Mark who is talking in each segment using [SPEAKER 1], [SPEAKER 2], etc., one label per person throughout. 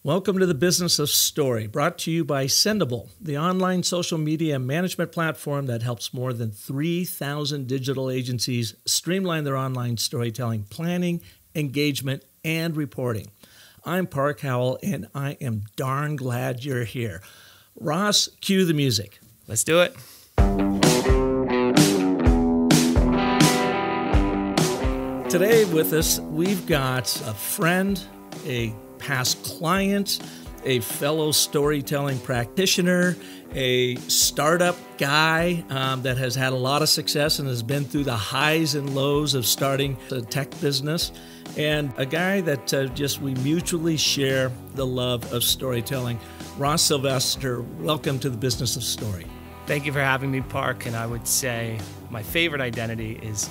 [SPEAKER 1] Welcome to the Business of Story, brought to you by Sendable, the online social media management platform that helps more than 3,000 digital agencies streamline their online storytelling planning, engagement, and reporting. I'm Park Howell, and I am darn glad you're here. Ross, cue the music.
[SPEAKER 2] Let's do it.
[SPEAKER 1] Today with us, we've got a friend, a past client, a fellow storytelling practitioner, a startup guy that has had a lot of success and has been through the highs and lows of starting a tech business, and a guy that we mutually share the love of storytelling. Ross Sylvester, welcome to the Business of Story.
[SPEAKER 2] Thank you for having me, Park. And I would say my favorite identity is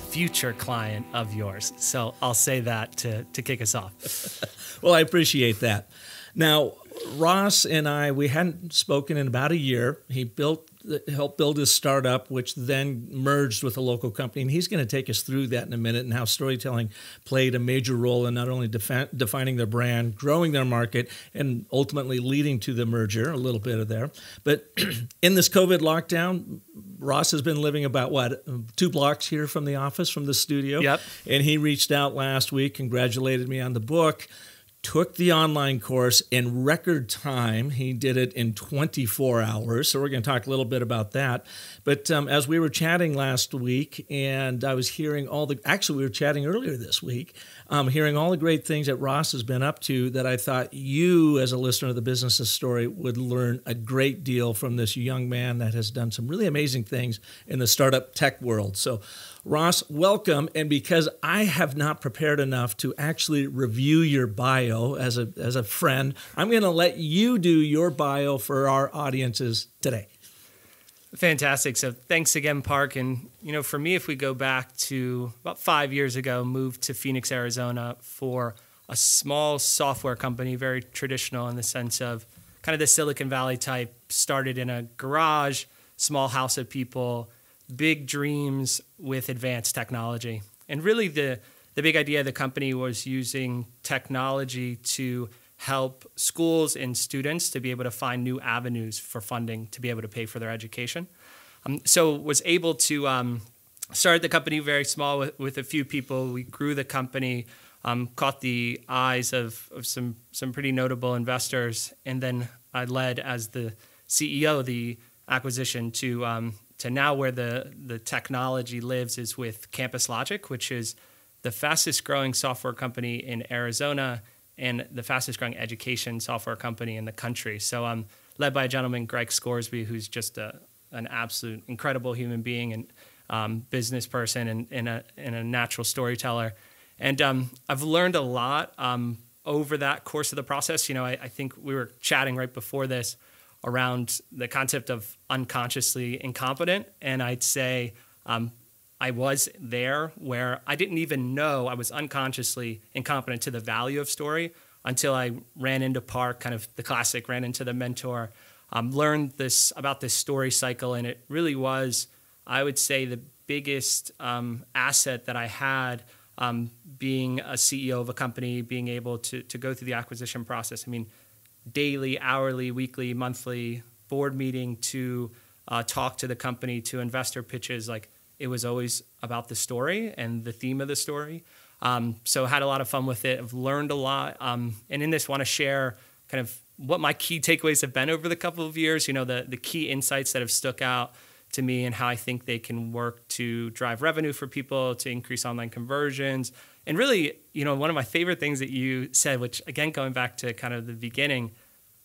[SPEAKER 2] future client of yours. So I'll say that to kick us off.
[SPEAKER 1] Well, I appreciate that. Now, Ross and I, we hadn't spoken in about a year. He helped build his startup, which then merged with a local company. And he's going to take us through that in a minute and how storytelling played a major role in not only defining their brand, growing their market, and ultimately leading to the merger, a little bit of there. But in this COVID lockdown, Ross has been living about, 2 blocks here from the office, from the studio.
[SPEAKER 2] Yep.
[SPEAKER 1] And he reached out last week, congratulated me on the book, took the online course in record time. He did it in 24 hours. So we're going to talk a little bit about that. But as we were chatting last week, and I was hearing actually we were chatting earlier this week, hearing all the great things that Ross has been up to, that I thought you, as a listener of the Business of Story, would learn a great deal from this young man that has done some really amazing things in the startup tech world. So Ross, welcome. And because I have not prepared enough to actually review your bio as a friend, I'm going to let you do your bio for our audiences today.
[SPEAKER 2] Fantastic. So thanks again, Park. And, for me, if we go back to about 5 years ago, moved to Phoenix, Arizona for a small software company, very traditional in the sense of kind of the Silicon Valley type, started in a garage, small house of people, big dreams with advanced technology. And really the big idea of the company was using technology to help schools and students to be able to find new avenues for funding to be able to pay for their education. So was able to start the company very small with a few people. We grew the company, caught the eyes of some pretty notable investors, and then I led as the CEO the acquisition to now where the technology lives is with Campus Logic, which is the fastest growing software company in Arizona and the fastest growing education software company in the country. So I'm led by a gentleman, Greg Scoresby, who's just an absolute incredible human being and business person and a natural storyteller. And I've learned a lot over that course of the process. I think we were chatting right before this around the concept of unconsciously incompetent. And I'd say I was there where I didn't even know I was unconsciously incompetent to the value of story until I ran into Park, kind of the classic, ran into the mentor, learned about this story cycle. And it really was, I would say, the biggest asset that I had being a CEO of a company, being able to go through the acquisition process. I mean, daily, hourly, weekly, monthly board meeting to talk to the company, to investor pitches. Like, it was always about the story and the theme of the story. So had a lot of fun with it. I've learned a lot. And in this, want to share kind of what my key takeaways have been over the couple of years, the key insights that have stuck out to me and how I think they can work to drive revenue for people, to increase online conversions. And really, one of my favorite things that you said, which again, going back to kind of the beginning,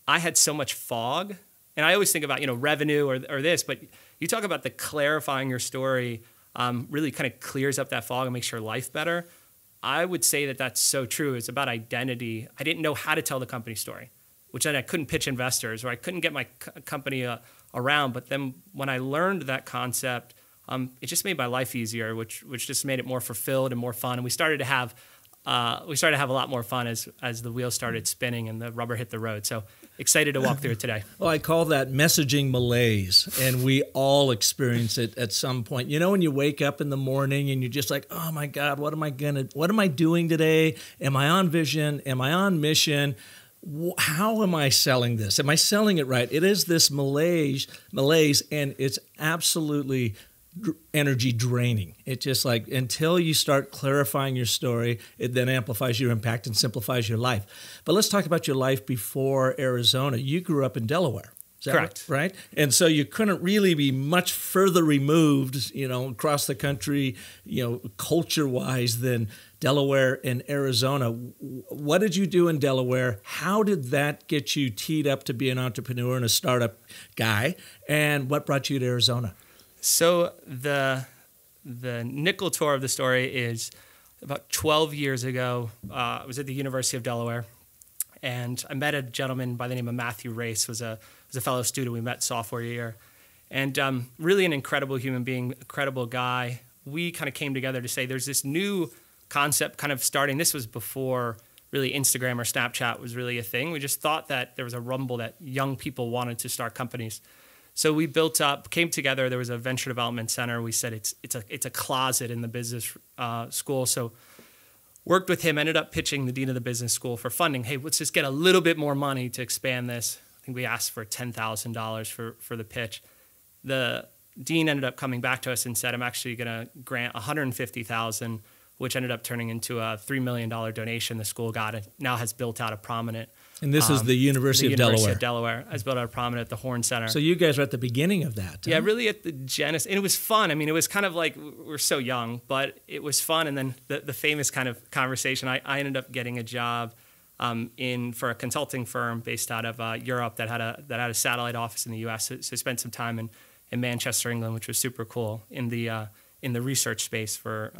[SPEAKER 2] I had so much fog. And I always think about, revenue or this, but you talk about the clarifying your story really kind of clears up that fog and makes your life better. I would say that that's so true. It's about identity. I didn't know how to tell the company story, which then I couldn't pitch investors or I couldn't get my company around. But then when I learned that concept, it just made my life easier, which just made it more fulfilled and more fun. And we started to have a lot more fun as the wheels started spinning and the rubber hit the road. So excited to walk through it today. Well,
[SPEAKER 1] I call that messaging malaise, and we all experience it at some point. When you wake up in the morning and you're just like, oh my God, what am I doing today? Am I on vision? Am I on mission? how am I selling this? Am I selling it right? It is this malaise, and it's absolutely energy draining. It's just like until you start clarifying your story, it then amplifies your impact and simplifies your life. But let's talk about your life before Arizona. You grew up in Delaware. Is that
[SPEAKER 2] Correct.
[SPEAKER 1] Right? And so you couldn't really be much further removed, across the country, culture-wise than Delaware and Arizona. What did you do in Delaware? How did that get you teed up to be an entrepreneur and a startup guy? And what brought you to Arizona?
[SPEAKER 2] So the nickel tour of the story is about 12 years ago. I was at the University of Delaware, and I met a gentleman by the name of Matthew Race. Was a fellow student. We met sophomore year, and really an incredible human being, incredible guy. We kind of came together to say there's this new concept kind of starting. This was before really Instagram or Snapchat was really a thing. We just thought that there was a rumble that young people wanted to start companies. So we came together. There was a venture development center. We said it's a closet in the business school. So worked with him, ended up pitching the dean of the business school for funding. Hey, let's just get a little bit more money to expand this. I think we asked for $10,000 for the pitch. The dean ended up coming back to us and said, I'm actually going to grant $150,000, which ended up turning into a $3 million donation the school got. It now has built out a prominent.
[SPEAKER 1] And this is the University of Delaware.
[SPEAKER 2] The University of Delaware has built out a prominent at the Horn Center.
[SPEAKER 1] So you guys are at the beginning of that.
[SPEAKER 2] Yeah, really at the genesis. And it was fun. I mean, it was kind of like we're so young, but it was fun. And then the famous kind of conversation, I ended up getting a job for a consulting firm based out of Europe that had a satellite office in the U.S. So I spent some time in Manchester, England, which was super cool in the research space for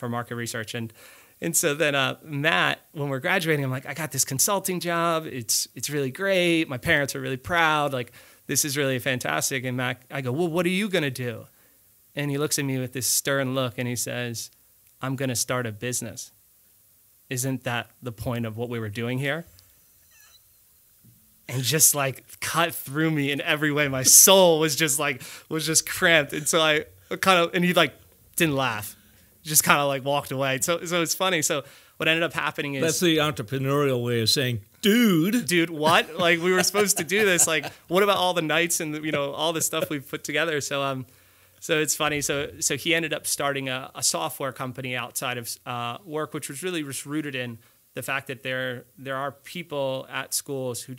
[SPEAKER 2] market research. And so then Matt, when we're graduating, I'm like, I got this consulting job. It's really great. My parents are really proud. Like, this is really fantastic. And Matt, I go, well, what are you going to do? And he looks at me with this stern look and he says, I'm going to start a business. Isn't that the point of what we were doing here? And just like cut through me in every way. My soul was just cramped. And so I and he like didn't laugh. Just kind of like walked away. So it's funny. So what ended up happening is
[SPEAKER 1] that's the entrepreneurial way of saying, dude,
[SPEAKER 2] what? Like, we were supposed to do this. Like, what about all the nights and all the stuff we've put together? So it's funny. So he ended up starting a software company outside of work, which was really just rooted in the fact that there are people at schools who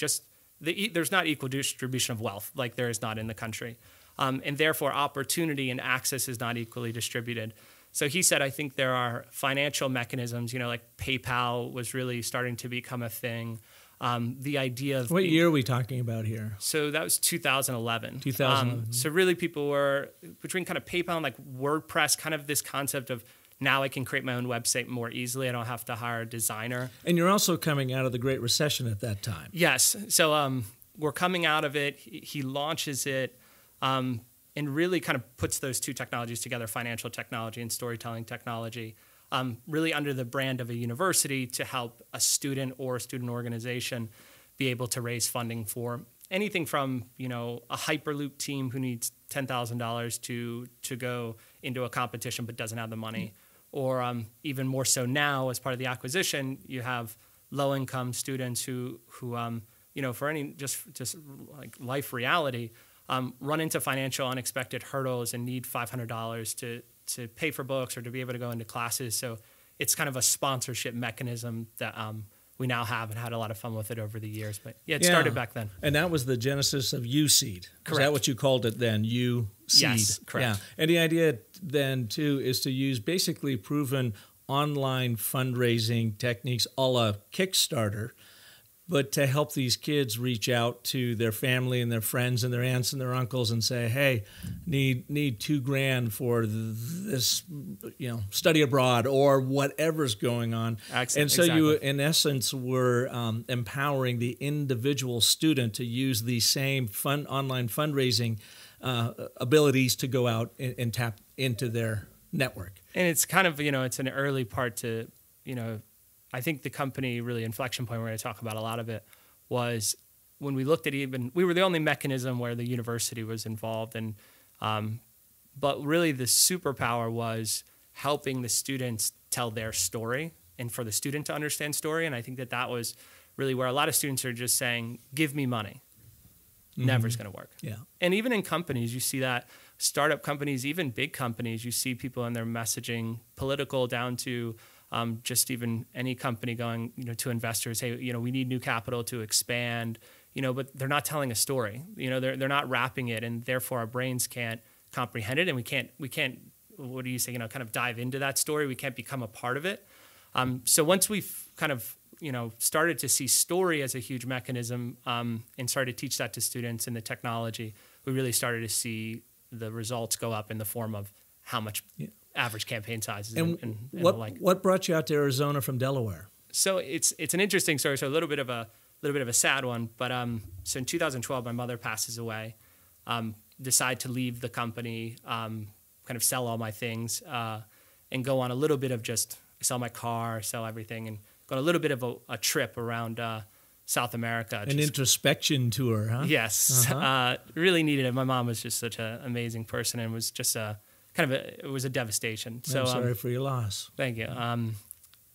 [SPEAKER 2] there's not equal distribution of wealth like there is not in the country, and therefore opportunity and access is not equally distributed. So he said, I think there are financial mechanisms, like PayPal was really starting to become a thing. The idea of...
[SPEAKER 1] What year are we talking about here?
[SPEAKER 2] So that was 2011.
[SPEAKER 1] 2011.
[SPEAKER 2] So really people were, between kind of PayPal and like WordPress, kind of this concept of now I can create my own website more easily. I don't have to hire a designer.
[SPEAKER 1] And you're also coming out of the Great Recession at that time.
[SPEAKER 2] Yes. So we're coming out of it. He launches it. And really kind of puts those two technologies together, financial technology and storytelling technology, really under the brand of a university to help a student or a student organization be able to raise funding for anything from, a Hyperloop team who needs $10,000 to go into a competition but doesn't have the money. Or even more so now, as part of the acquisition, you have low-income students who for any just like life reality, run into financial unexpected hurdles and need $500 to pay for books or to be able to go into classes. So it's kind of a sponsorship mechanism that we now have and had a lot of fun with it over the years. But it started back then.
[SPEAKER 1] And that was the genesis of USeed.
[SPEAKER 2] Correct.
[SPEAKER 1] Is that what you called it then? USeed.
[SPEAKER 2] Yes, correct.
[SPEAKER 1] Yeah. And the idea then too is to use basically proven online fundraising techniques a la Kickstarter, but to help these kids reach out to their family and their friends and their aunts and their uncles and say, hey, need $2,000 for this, study abroad or whatever's going on.
[SPEAKER 2] Excellent.
[SPEAKER 1] And so
[SPEAKER 2] exactly.
[SPEAKER 1] you, in essence, were empowering the individual student to use the same online fundraising abilities to go out and tap into their network.
[SPEAKER 2] And it's kind of, it's an early part to, I think the company really inflection point we're going to talk about a lot of it was when we looked at we were the only mechanism where the university was involved. And, but really the superpower was helping the students tell their story and for the student to understand story. And I think that was really where a lot of students are just saying, give me money. Never is going to work.
[SPEAKER 1] Yeah.
[SPEAKER 2] And even in companies, you see that startup companies, even big companies, you see people in their messaging, political down to just even any company going, to investors, hey, we need new capital to expand, but they're not telling a story. They're not wrapping it, and therefore our brains can't comprehend it, and we can't. What do you say? Kind of dive into that story. We can't become a part of it. So once we've kind of started to see story as a huge mechanism and started to teach that to students in the technology, we really started to see the results go up in the form of how much average campaign sizes and
[SPEAKER 1] what brought you out to Arizona from Delaware?
[SPEAKER 2] So it's an interesting story. So a little bit of a sad one, but so in 2012 my mother passes away. Decide to leave the company, kind of sell all my things, and go on a little bit of just sell my car, sell everything, and go on a little bit of a trip around South America.
[SPEAKER 1] An introspection tour, huh?
[SPEAKER 2] Yes, really needed it. My mom was just such an amazing person, and was just it was a devastation. So
[SPEAKER 1] I'm sorry for your loss.
[SPEAKER 2] Thank you.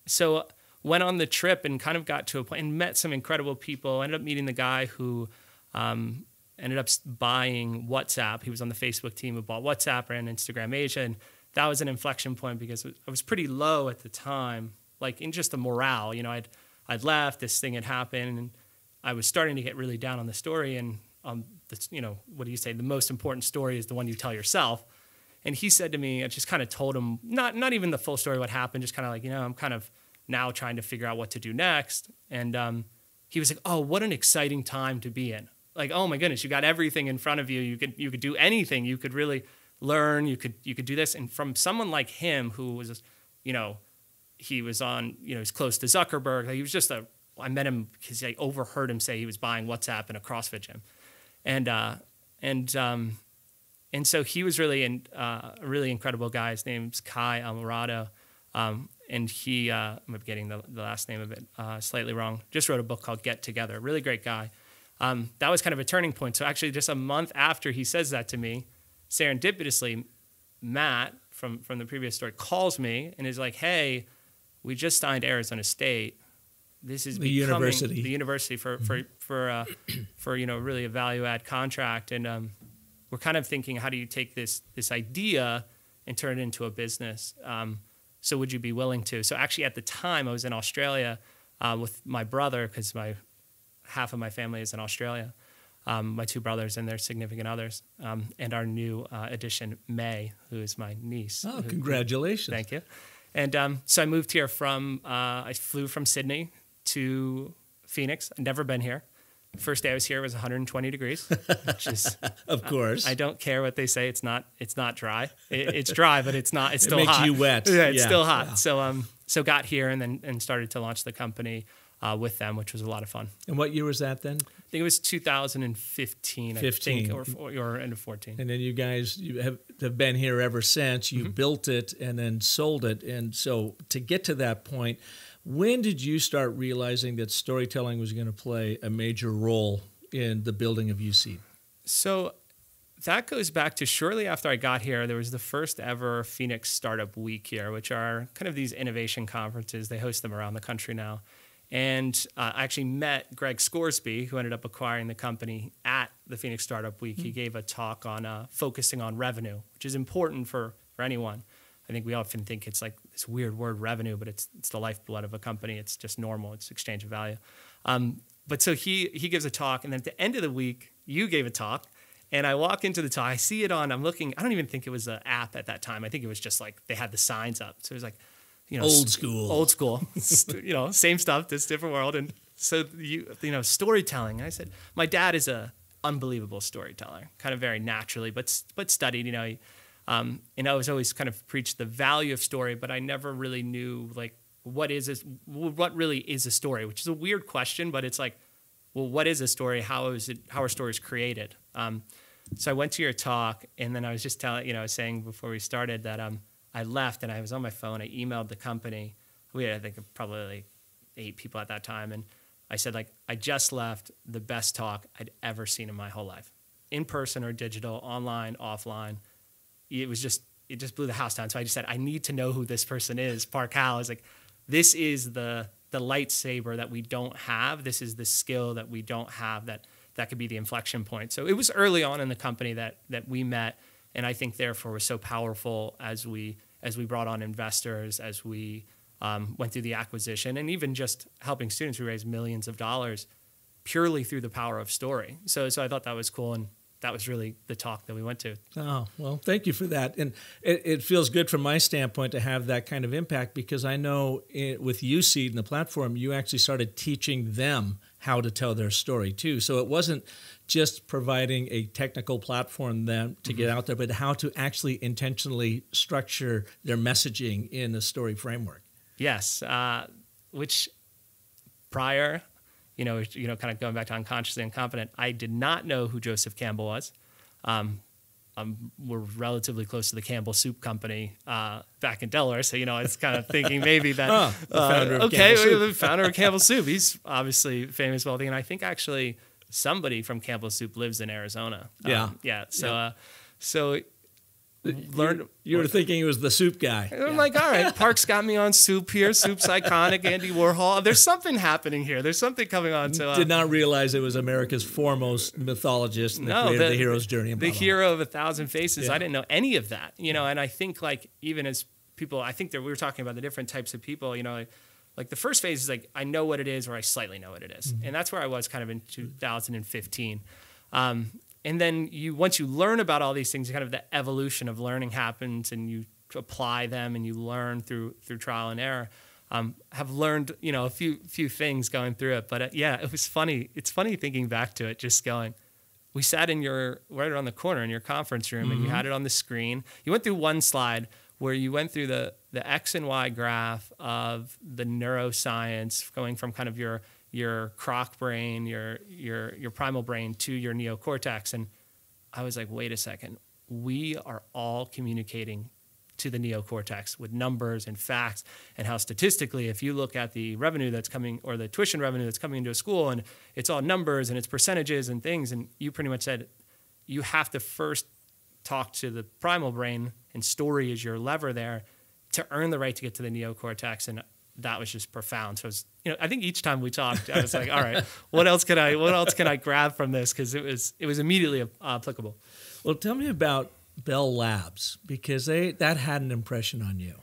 [SPEAKER 2] So went on the trip and kind of got to a point and met some incredible people. Ended up meeting the guy who ended up buying WhatsApp. He was on the Facebook team who bought WhatsApp, ran Instagram Asia, and that was an inflection point because I was pretty low at the time, like in just the morale. I'd left, this thing had happened, and I was starting to get really down on the story. And what do you say? The most important story is the one you tell yourself. And he said to me, I just kind of told him, not even the full story of what happened, just kind of like, I'm kind of now trying to figure out what to do next. And he was like, oh, what an exciting time to be in. Like, oh my goodness, you got everything in front of you. You could do anything. You could really learn. You could do this. And from someone like him who was, he was on, he's close to Zuckerberg. He was just I met him because I overheard him say he was buying WhatsApp in a CrossFit gym. And so he was really a really incredible guy. His name's Kai Alvarado. And he, I'm getting the last name of it slightly wrong, just wrote a book called Get Together. Really great guy. That was kind of a turning point. So actually just a month after he says that to me, serendipitously, Matt from the previous story calls me and is like, hey, we just signed Arizona State. This is
[SPEAKER 1] the
[SPEAKER 2] university for really a value add contract. And we're kind of thinking, how do you take this idea and turn it into a business? So would you be willing to? So actually at the time I was in Australia with my brother, because half of my family is in Australia, my two brothers and their significant others, and our new addition, May, who is my niece.
[SPEAKER 1] Oh, congratulations.
[SPEAKER 2] Thank you. And so I moved here I flew from Sydney to Phoenix. I'd never been here. The first day I was here was 120 degrees, which is
[SPEAKER 1] of course.
[SPEAKER 2] I don't care what they say. It's not dry. It's dry, but it's not. It's still
[SPEAKER 1] hot. It makes
[SPEAKER 2] you
[SPEAKER 1] wet.
[SPEAKER 2] Yeah, it's still hot. Yeah. So got here and started to launch the company with them, which was a lot of fun.
[SPEAKER 1] And what year was that then?
[SPEAKER 2] I think it was 2015.
[SPEAKER 1] 15.
[SPEAKER 2] I think, or end of 14.
[SPEAKER 1] And then you guys have been here ever since. You built it and then sold it. And so to get to that point, when did you start realizing that storytelling was going to play a major role in the building of UC?
[SPEAKER 2] So that goes back to shortly after I got here, there was the first ever Phoenix Startup Week here, which are kind of these innovation conferences. They host them around the country now. And I actually met Greg Scoresby, who ended up acquiring the company at the Phoenix Startup Week. He gave a talk on focusing on revenue, which is important for anyone. I think we often think it's like this weird word, revenue, but it's the lifeblood of a company. It's just normal. It's exchange of value. But so he gives a talk, and then at the end of the week, you gave a talk, and I walk into the talk. I see it I'm looking. I don't even think it was an app at that time. I think it was just like they had the signs up. So it was like,
[SPEAKER 1] old school,
[SPEAKER 2] same stuff, just different world. And so storytelling. I said, my dad is a unbelievable storyteller, kind of very naturally, but studied. And I was always kind of preached the value of story, but I never really knew like what really is a story, which is a weird question, but it's like, well, what is a story? How are stories created? So I went to your talk, and then I was just saying before we started that I left and I was on my phone. I emailed the company. We had, I think, probably like 8 people at that time. And I said, like, I just left the best talk I'd ever seen in my whole life. In person or digital, online, offline. It just blew the house down. So I just said, I need to know who this person is. Park Howell is like, this is the the lightsaber that we don't have. This is the skill that we don't have that could be the inflection point. So it was early on in the company that we met, and I think therefore was so powerful as we brought on investors, as we went through the acquisition, and even just helping students who raised millions of dollars purely through the power of story. So I thought that was cool, and that was really the talk that we went to.
[SPEAKER 1] Oh, well, thank you for that. And it feels good from my standpoint to have that kind of impact, because I know with USeed and the platform, you actually started teaching them how to tell their story too. So it wasn't just providing a technical platform them to get out there, but how to actually intentionally structure their messaging in a story framework.
[SPEAKER 2] Yes, which prior, kind of going back to Unconsciously Incompetent, I did not know who Joseph Campbell was. We're relatively close to the Campbell Soup Company back in Delaware, so it's kind of thinking maybe that
[SPEAKER 1] the founder of Campbell Soup.
[SPEAKER 2] The founder of Campbell Soup. He's obviously famous, wealthy, and I think actually somebody from Campbell Soup lives in Arizona. So learned.
[SPEAKER 1] You were thinking he was the soup guy.
[SPEAKER 2] I'm like, all right, Park's got me on Soup here. Soup's iconic. Andy Warhol. There's something happening here. There's something coming on. So
[SPEAKER 1] did not realize it was America's foremost mythologist and created the hero's journey.
[SPEAKER 2] The hero of 1,000 faces. I didn't know any of that. And I think even as people, I think that we were talking about the different types of people. Like the first phase is like I know what it is, or I slightly know what it is, and that's where I was kind of in 2015. And then once you learn about all these things, kind of the evolution of learning happens, and you apply them, and you learn through trial and error. Have learned a few things going through it, but it was funny. It's funny thinking back to it, just going. We sat right around the corner in your conference room, and you had it on the screen. You went through one slide where you went through the X and Y graph of the neuroscience, going from kind of your croc brain, your primal brain, to your neocortex. And I was like, wait a second, we are all communicating to the neocortex with numbers and facts, and how statistically, if you look at the revenue that's coming, or the tuition revenue that's coming into a school, and it's all numbers and it's percentages and things, and you pretty much said you have to first talk to the primal brain, and story is your lever there to earn the right to get to the neocortex. And that was just profound. So I think each time we talked, I was like, all right, what else can I grab from this? Because it was immediately applicable.
[SPEAKER 1] Well, tell me about Bell Labs, because that had an impression on you.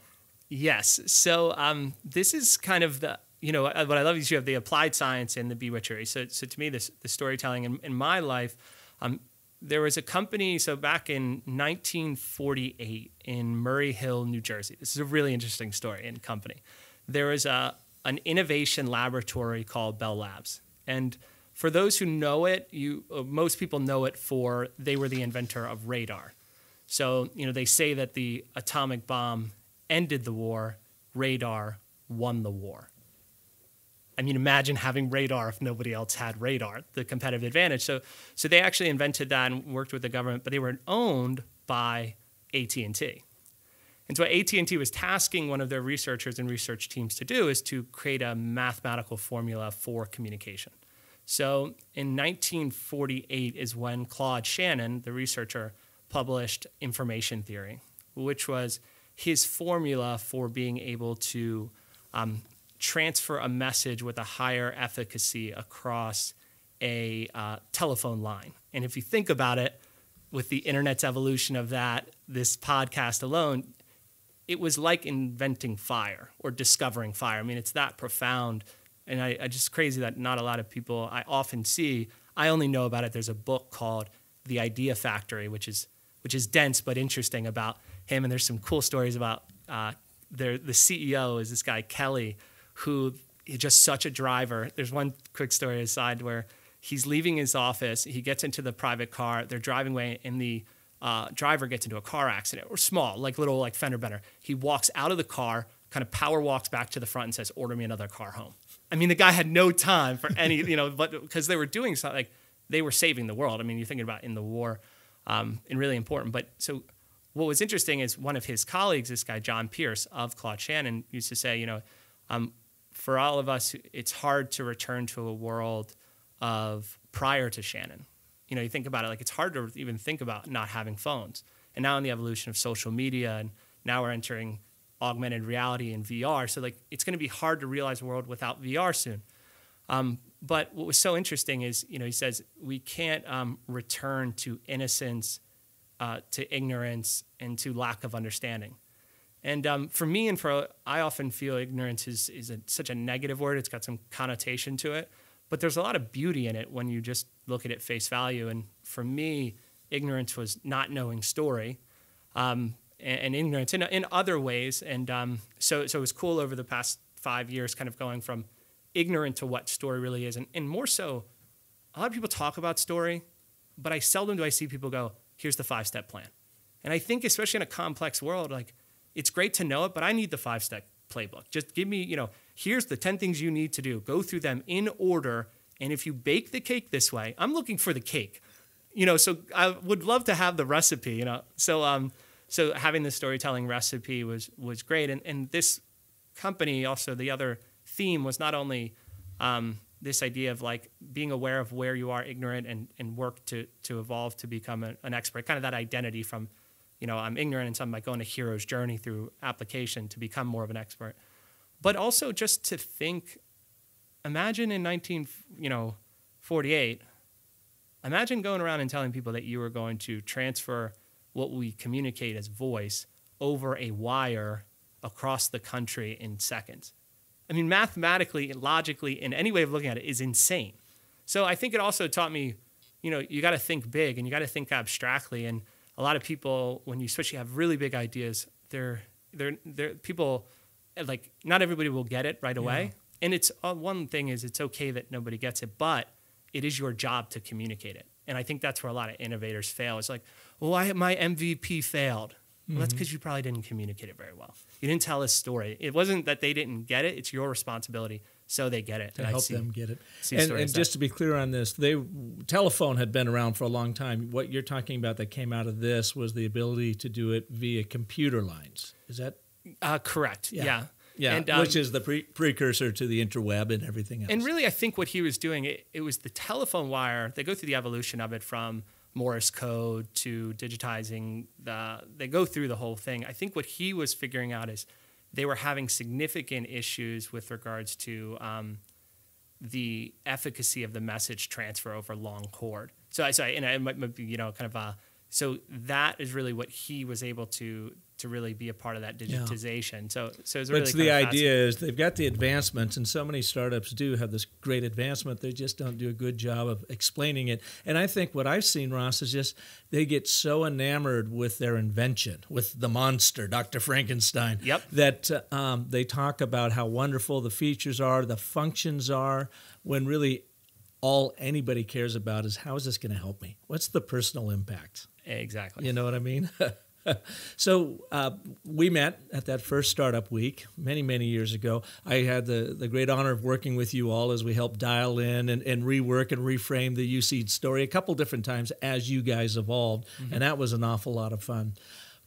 [SPEAKER 2] Yes. So this is kind of the, what I love is you have the applied science and the bewitchery. So to me, the storytelling in my life, there was a company, so back in 1948 in Murray Hill, New Jersey. This is a really interesting story and company. There was an innovation laboratory called Bell Labs. And for those who know it, most people know it for they were the inventor of radar. So, they say that the atomic bomb ended the war, radar won the war. I mean, imagine having radar if nobody else had radar, the competitive advantage. So they actually invented that and worked with the government, but they were owned by AT&T. And so what AT&T was tasking one of their researchers and research teams to do is to create a mathematical formula for communication. So in 1948 is when Claude Shannon, the researcher, published information theory, which was his formula for being able to transfer a message with a higher efficacy across a telephone line. And if you think about it, with the internet's evolution of that, this podcast alone, it was like inventing fire or discovering fire. I mean, it's that profound. And I just crazy that not a lot of people I often see, I only know about it. There's a book called The Idea Factory, which is dense but interesting about him. And there's some cool stories about the CEO is this guy, Kelly, who is just such a driver. There's one quick story aside where he's leaving his office. He gets into the private car. They're driving away, and the driver gets into a car accident, or small, little fender bender. He walks out of the car, kind of power walks back to the front and says, "Order me another car home." I mean, the guy had no time for any, but because they were doing something, they were saving the world. I mean, you're thinking about in the war, and really important. But so what was interesting is one of his colleagues, this guy, John Pierce of Claude Shannon, used to say, for all of us, it's hard to return to a world of prior to Shannon. You think about it, it's hard to even think about not having phones. And now in the evolution of social media, and now we're entering augmented reality and VR. So like it's going to be hard to realize a world without VR soon. But what was so interesting is, he says we can't return to innocence, to ignorance, and to lack of understanding. And for me, I often feel ignorance is such a negative word. It's got some connotation to it, but there's a lot of beauty in it when you just look at it face value. And for me, ignorance was not knowing story, and ignorance in other ways. And so it was cool over the past 5 years, kind of going from ignorant to what story really is. And more so, a lot of people talk about story, but I seldom do I see people go, here's the 5-step plan. And I think especially in a complex world, like it's great to know it, but I need the 5-step playbook. Just give me, here's the 10 things you need to do. Go through them in order. And if you bake the cake this way, I'm looking for the cake, so I would love to have the recipe, So having the storytelling recipe was great. And this company also, the other theme was not only this idea of like being aware of where you are ignorant and work to evolve to become an expert, kind of that identity from, I'm ignorant and something like going a hero's journey through application to become more of an expert. But also just to think, imagine in 1948, imagine going around and telling people that you were going to transfer what we communicate as voice over a wire across the country in seconds. I mean, mathematically and logically, in any way of looking at it, is insane. So I think it also taught me, you got to think big and you got to think abstractly. And a lot of people, when you especially have really big ideas, they're people, like, not everybody will get it right away. Yeah. And it's one thing is it's okay that nobody gets it, but it is your job to communicate it. And I think that's where a lot of innovators fail. It's like, well, my MVP failed. Well, that's because you probably didn't communicate it very well. You didn't tell a story. It wasn't that they didn't get it. It's your responsibility, so they get it.
[SPEAKER 1] To help them get it. And just to be clear on this, telephone had been around for a long time. What you're talking about that came out of this was the ability to do it via computer lines. Is that?
[SPEAKER 2] Correct, yeah.
[SPEAKER 1] Yeah, and, which is the precursor to the interweb and everything else.
[SPEAKER 2] And really, I think what he was doing, it was the telephone wire. They go through the evolution of it from Morse code to digitizing they go through the whole thing. I think what he was figuring out is they were having significant issues with regards to the efficacy of the message transfer over long cord. So it might be, so that is really what he was able to really be a part of that digitization. Yeah. So it's really. But
[SPEAKER 1] the idea is they've got the advancements, and so many startups do have this great advancement. They just don't do a good job of explaining it. And I think what I've seen, Ross, is just they get so enamored with their invention, with the monster, Dr. Frankenstein, that they talk about how wonderful the features are, the functions are, when really all anybody cares about is how is this going to help me? What's the personal impact?
[SPEAKER 2] Exactly.
[SPEAKER 1] You know what I mean? So we met at that first startup week many, many years ago. I had the great honor of working with you all as we helped dial in and rework and reframe the UC story a couple different times as you guys evolved, and that was an awful lot of fun.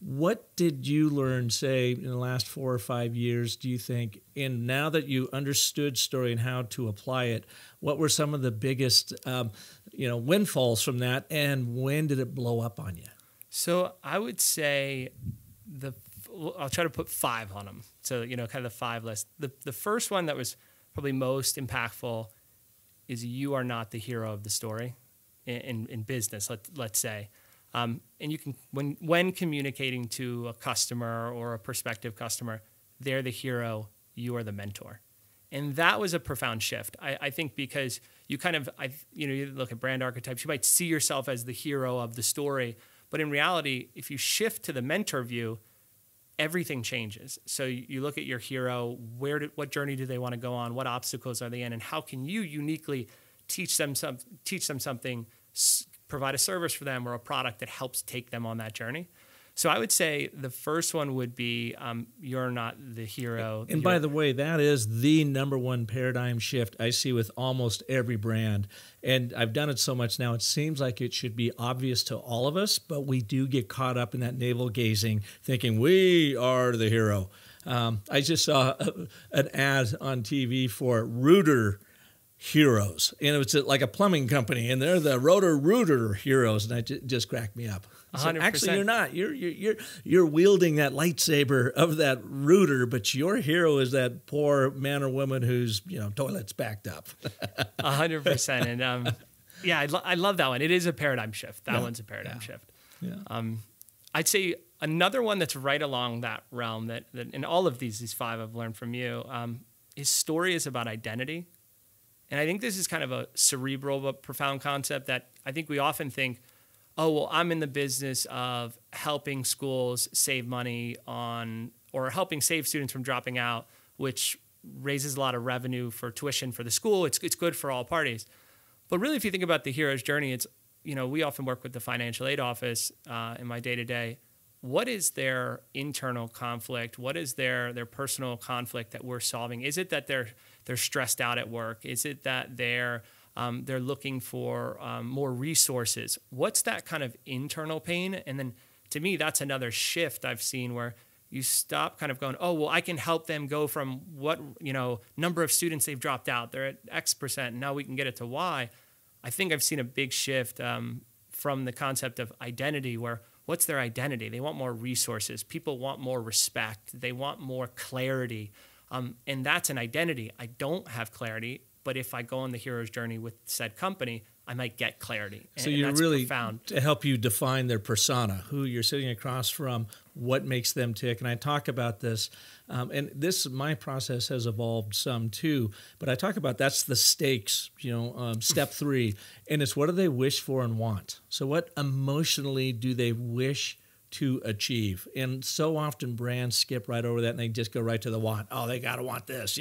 [SPEAKER 1] What did you learn, say, in the last 4 or 5 years, do you think, now that you understood story and how to apply it, what were some of the biggest windfalls from that, and when did it blow up on you?
[SPEAKER 2] So I would say I'll try to put 5 on them. So, kind of the 5 list. The first one that was probably most impactful is you are not the hero of the story in business, let's say. And you can, when communicating to a customer or a prospective customer, they're the hero, you are the mentor. And that was a profound shift. I think because you kind of, you look at brand archetypes, you might see yourself as the hero of the story. But in reality, if you shift to the mentor view, everything changes. So you look at your hero, what journey do they want to go on? What obstacles are they in? And how can you uniquely teach them something, provide a service for them or a product that helps take them on that journey? So I would say the first one would be you're not the hero.
[SPEAKER 1] And by the way, that is the number one paradigm shift I see with almost every brand. And I've done it so much now, it seems like it should be obvious to all of us, but we do get caught up in that navel gazing, thinking we are the hero. I just saw an ad on TV for Reuter heroes, and it's like a plumbing company, and they're the Roto-Rooter heroes, and that just cracked me up. So
[SPEAKER 2] 100%.
[SPEAKER 1] actually, you're not. You're wielding that lightsaber of that rooter, but your hero is that poor man or woman whose toilet's backed up.
[SPEAKER 2] 100%. And I love that one. It is a paradigm shift. That one's a paradigm shift.
[SPEAKER 1] Yeah.
[SPEAKER 2] I'd say another one that's right along that realm that in all of these 5 I've learned from you, is story is about identity. And I think this is kind of a cerebral but profound concept that I think we often think, oh, well, I'm in the business of helping schools save money or helping save students from dropping out, which raises a lot of revenue for tuition for the school. It's good for all parties. But really, if you think about the hero's journey, it's, we often work with the financial aid office in my day-to-day. What is their internal conflict? What is their personal conflict that we're solving? Is it that they're stressed out at work? Is it that they're looking for more resources? What's that kind of internal pain? And then to me, that's another shift I've seen where you stop kind of going, oh, well, I can help them go from what, number of students they've dropped out. They're at X percent, and now we can get it to Y. I think I've seen a big shift from the concept of identity where what's their identity? They want more resources. People want more respect. They want more clarity. And that's an identity. I don't have clarity, but if I go on the hero's journey with said company, I might get clarity.
[SPEAKER 1] So you're really
[SPEAKER 2] profound.
[SPEAKER 1] To help you define their persona, who you're sitting across from, what makes them tick. And I talk about this, and my process has evolved some too, but I talk about that's the stakes, step 3. And it's what do they wish for and want? So what emotionally do they wish to achieve? And so often brands skip right over that and they just go right to the want. Oh, they got to want this,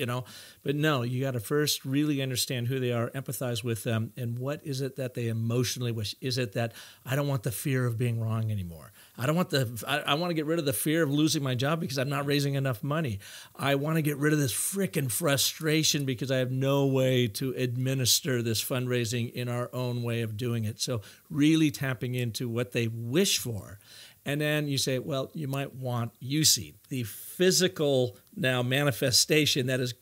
[SPEAKER 1] But no, you got to first really understand who they are, empathize with them, and what is it that they emotionally wish? Is it that I don't want the fear of being wrong anymore? I want to get rid of the fear of losing my job because I'm not raising enough money. I want to get rid of this frickin' frustration because I have no way to administer this fundraising in our own way of doing it. So really tapping into what they wish for. And then you say, well, you might want UC, the physical now manifestation that is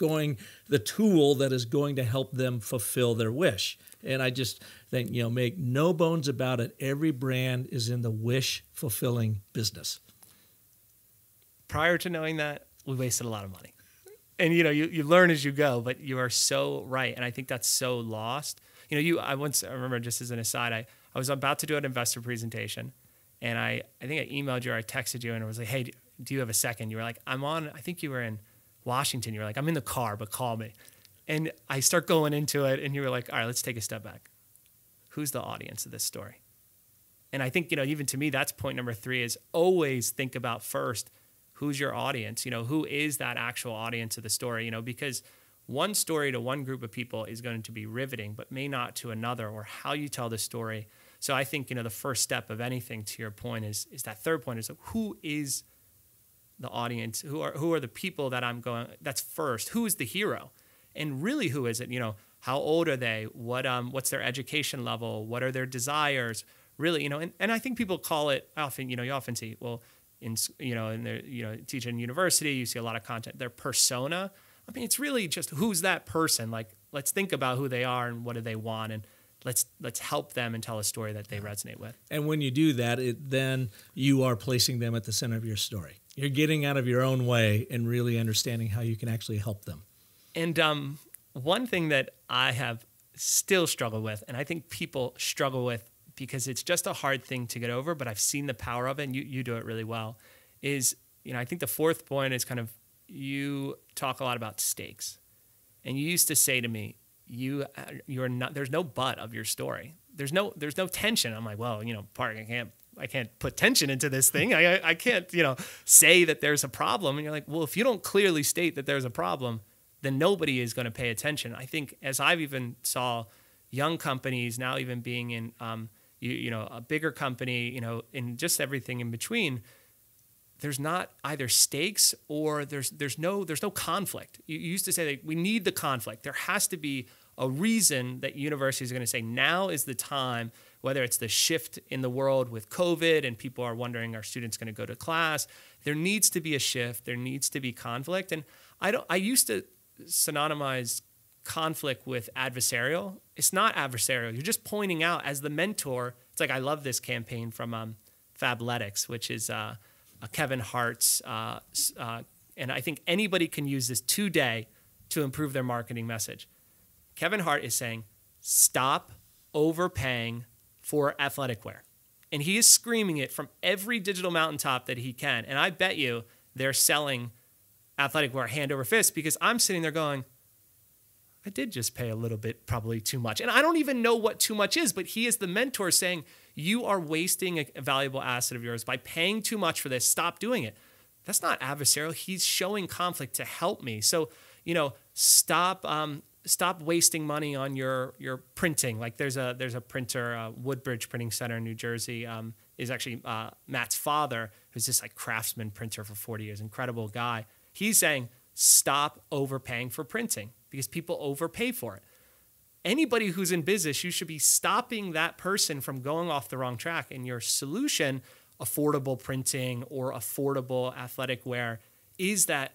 [SPEAKER 1] the tool that is going to help them fulfill their wish. And I just think, make no bones about it. Every brand is in the wish fulfilling business.
[SPEAKER 2] Prior to knowing that, we wasted a lot of money. And, you learn as you go, but you are so right. And I think that's so lost. I remember just as an aside, I was about to do an investor presentation. And I think I emailed you or I texted you and I was like, hey, do you have a second? You were like, I think you were in Washington. You were like, I'm in the car, but call me. And I start going into it and you were like, all right, let's take a step back. Who's the audience of this story? And I think, even to me, that's point number 3 is always think about first, who's your audience? Who is that actual audience of the story? Because one story to one group of people is going to be riveting, but may not to another, or how you tell the story. So I think, the first step of anything, to your point, is that third point is who is the audience? Who are the people that I'm going? That's first. Who is the hero? And really, who is it? How old are they? What's their education level? What are their desires? Really, and I think people call it often. You often see, well, teach in university, you see a lot of content. Their persona. I mean, it's really just who's that person. Like, let's think about who they are and what do they want, and let's help them and tell a story that they resonate with. And
[SPEAKER 1] when you do that, then you are placing them at the center of your story. You're getting out of your own way and really understanding how you can actually help them.
[SPEAKER 2] And one thing that I have still struggled with, and I think people struggle with because it's just a hard thing to get over, but I've seen the power of it, and you do it really well, is, I think the fourth point is kind of, you talk a lot about stakes. And you used to say to me, you're not, there's no but of your story. There's no tension. I'm like, well, Park, I can't put tension into this thing. I can't, say that there's a problem. And you're like, well, if you don't clearly state that there's a problem, then nobody is going to pay attention. I think as I've even saw young companies now even being in, a bigger company, in just everything in between, there's not either stakes or there's no conflict. You used to say that we need the conflict. There has to be a reason that universities are going to say now is the time, whether it's the shift in the world with COVID and people are wondering, are students going to go to class? There needs to be a shift. There needs to be conflict. And I used to synonymize conflict with adversarial. It's not adversarial. You're just pointing out as the mentor. It's like, I love this campaign from Fabletics, which is Kevin Hart's. And I think anybody can use this today to improve their marketing message. Kevin Hart is saying, stop overpaying for athletic wear. And he is screaming it from every digital mountaintop that he can. And I bet you they're selling athletic wear hand over fist, because I'm sitting there going, I did just pay a little bit, probably too much. And I don't even know what too much is, but he is the mentor saying, you are wasting a valuable asset of yours by paying too much for this. Stop doing it. That's not adversarial. He's showing conflict to help me. So, stop wasting money on your printing. Like there's a printer, Woodbridge Printing Center in New Jersey, is actually Matt's father, who's this like craftsman printer for 40 years, incredible guy. He's saying, stop overpaying for printing because people overpay for it. Anybody who's in business, you should be stopping that person from going off the wrong track. And your solution, affordable printing or affordable athletic wear, is that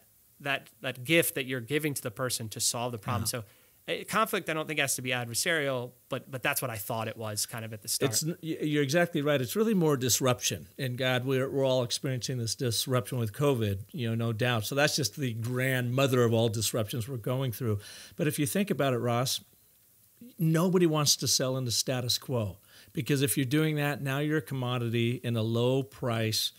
[SPEAKER 2] gift that you're giving to the person to solve the problem. So conflict, I don't think, has to be adversarial, but that's what I thought it was kind of at the start.
[SPEAKER 1] You're exactly right. It's really more disruption. And God, we're all experiencing this disruption with COVID, no doubt. So that's just the grandmother of all disruptions we're going through. But if you think about it, Ross, nobody wants to sell into status quo, because if you're doing that, now you're a commodity and a low price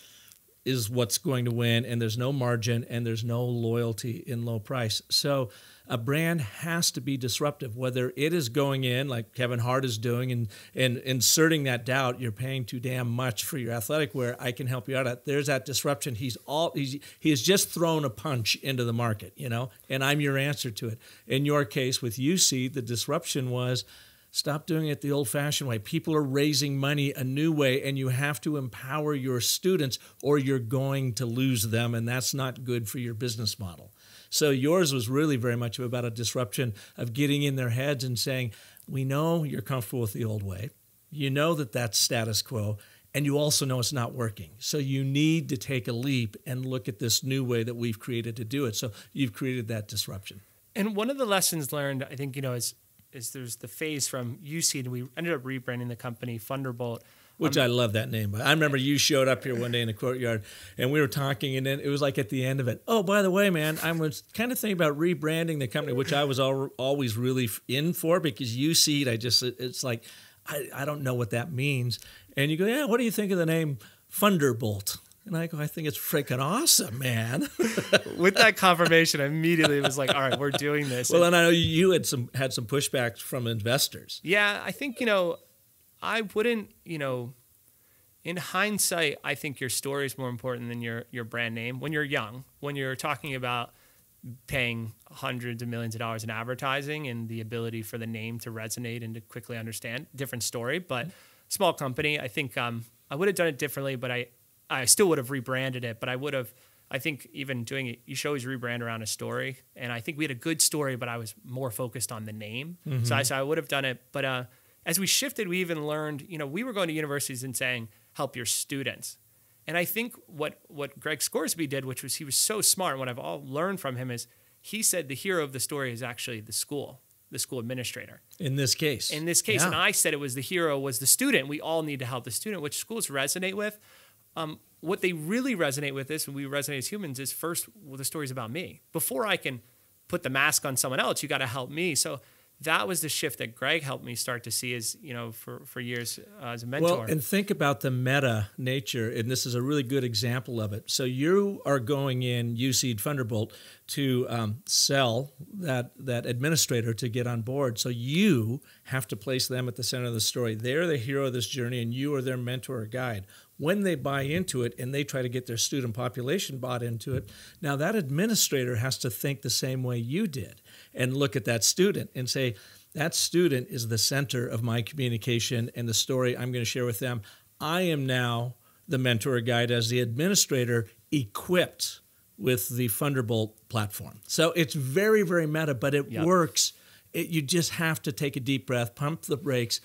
[SPEAKER 1] is what's going to win, and there's no margin and there's no loyalty in low price. So a brand has to be disruptive, whether it is going in like Kevin Hart is doing and inserting that doubt, you're paying too damn much for your athletic wear, I can help you out. There's that disruption. He has just thrown a punch into the market, and I'm your answer to it. In your case with UC, the disruption was, stop doing it the old-fashioned way. People are raising money a new way, and you have to empower your students or you're going to lose them, and that's not good for your business model. So yours was really very much about a disruption of getting in their heads and saying, we know you're comfortable with the old way. You know that that's status quo, and you also know it's not working. So you need to take a leap and look at this new way that we've created to do it. So you've created that disruption.
[SPEAKER 2] And one of the lessons learned, I think, is there's the phase from UC, and we ended up rebranding the company Thunderbolt.
[SPEAKER 1] Which I love that name. I remember you showed up here one day in the courtyard, and we were talking, and then it was like at the end of it, oh, by the way, man, I was kind of thinking about rebranding the company, which I was always really in for, because UC, it's like, I don't know what that means. And you go, yeah, what do you think of the name Thunderbolt? And I go, I think it's freaking awesome, man.
[SPEAKER 2] With that confirmation, I immediately was like, all right, we're doing this.
[SPEAKER 1] Well, and I know you had some pushback from investors.
[SPEAKER 2] Yeah, I think, I wouldn't, in hindsight, I think your story is more important than your brand name. When you're young, when you're talking about paying hundreds of millions of dollars in advertising and the ability for the name to resonate and to quickly understand, different story. But small company, I think I would have done it differently, but I still would have rebranded it. But I think even doing it, you should always rebrand around a story. And I think we had a good story, but I was more focused on the name. Mm-hmm. So I would have done it. But as we shifted, we even learned, we were going to universities and saying, help your students. And I think what Greg Scoresby did, which was he was so smart, and what I've all learned from him is he said the hero of the story is actually the school administrator.
[SPEAKER 1] In this case.
[SPEAKER 2] Yeah. And I said the hero was the student. We all need to help the student, which schools resonate with. What they really resonate with is, when we resonate as humans, is first, the story's about me. Before I can put the mask on someone else, you got to help me. So that was the shift that Greg helped me start to see as, for years as a mentor.
[SPEAKER 1] Well, and think about the meta nature, and this is a really good example of it. So you are going in UC Thunderbolt to sell that administrator to get on board. So you have to place them at the center of the story. They're the hero of this journey, and you are their mentor or guide. When they buy into it and they try to get their student population bought into it, now that administrator has to think the same way you did and look at that student and say, that student is the center of my communication and the story I'm going to share with them. I am now the mentor or guide as the administrator equipped with the Thunderbolt platform. So it's very, very meta, but it works. You just have to take a deep breath, pump the brakes.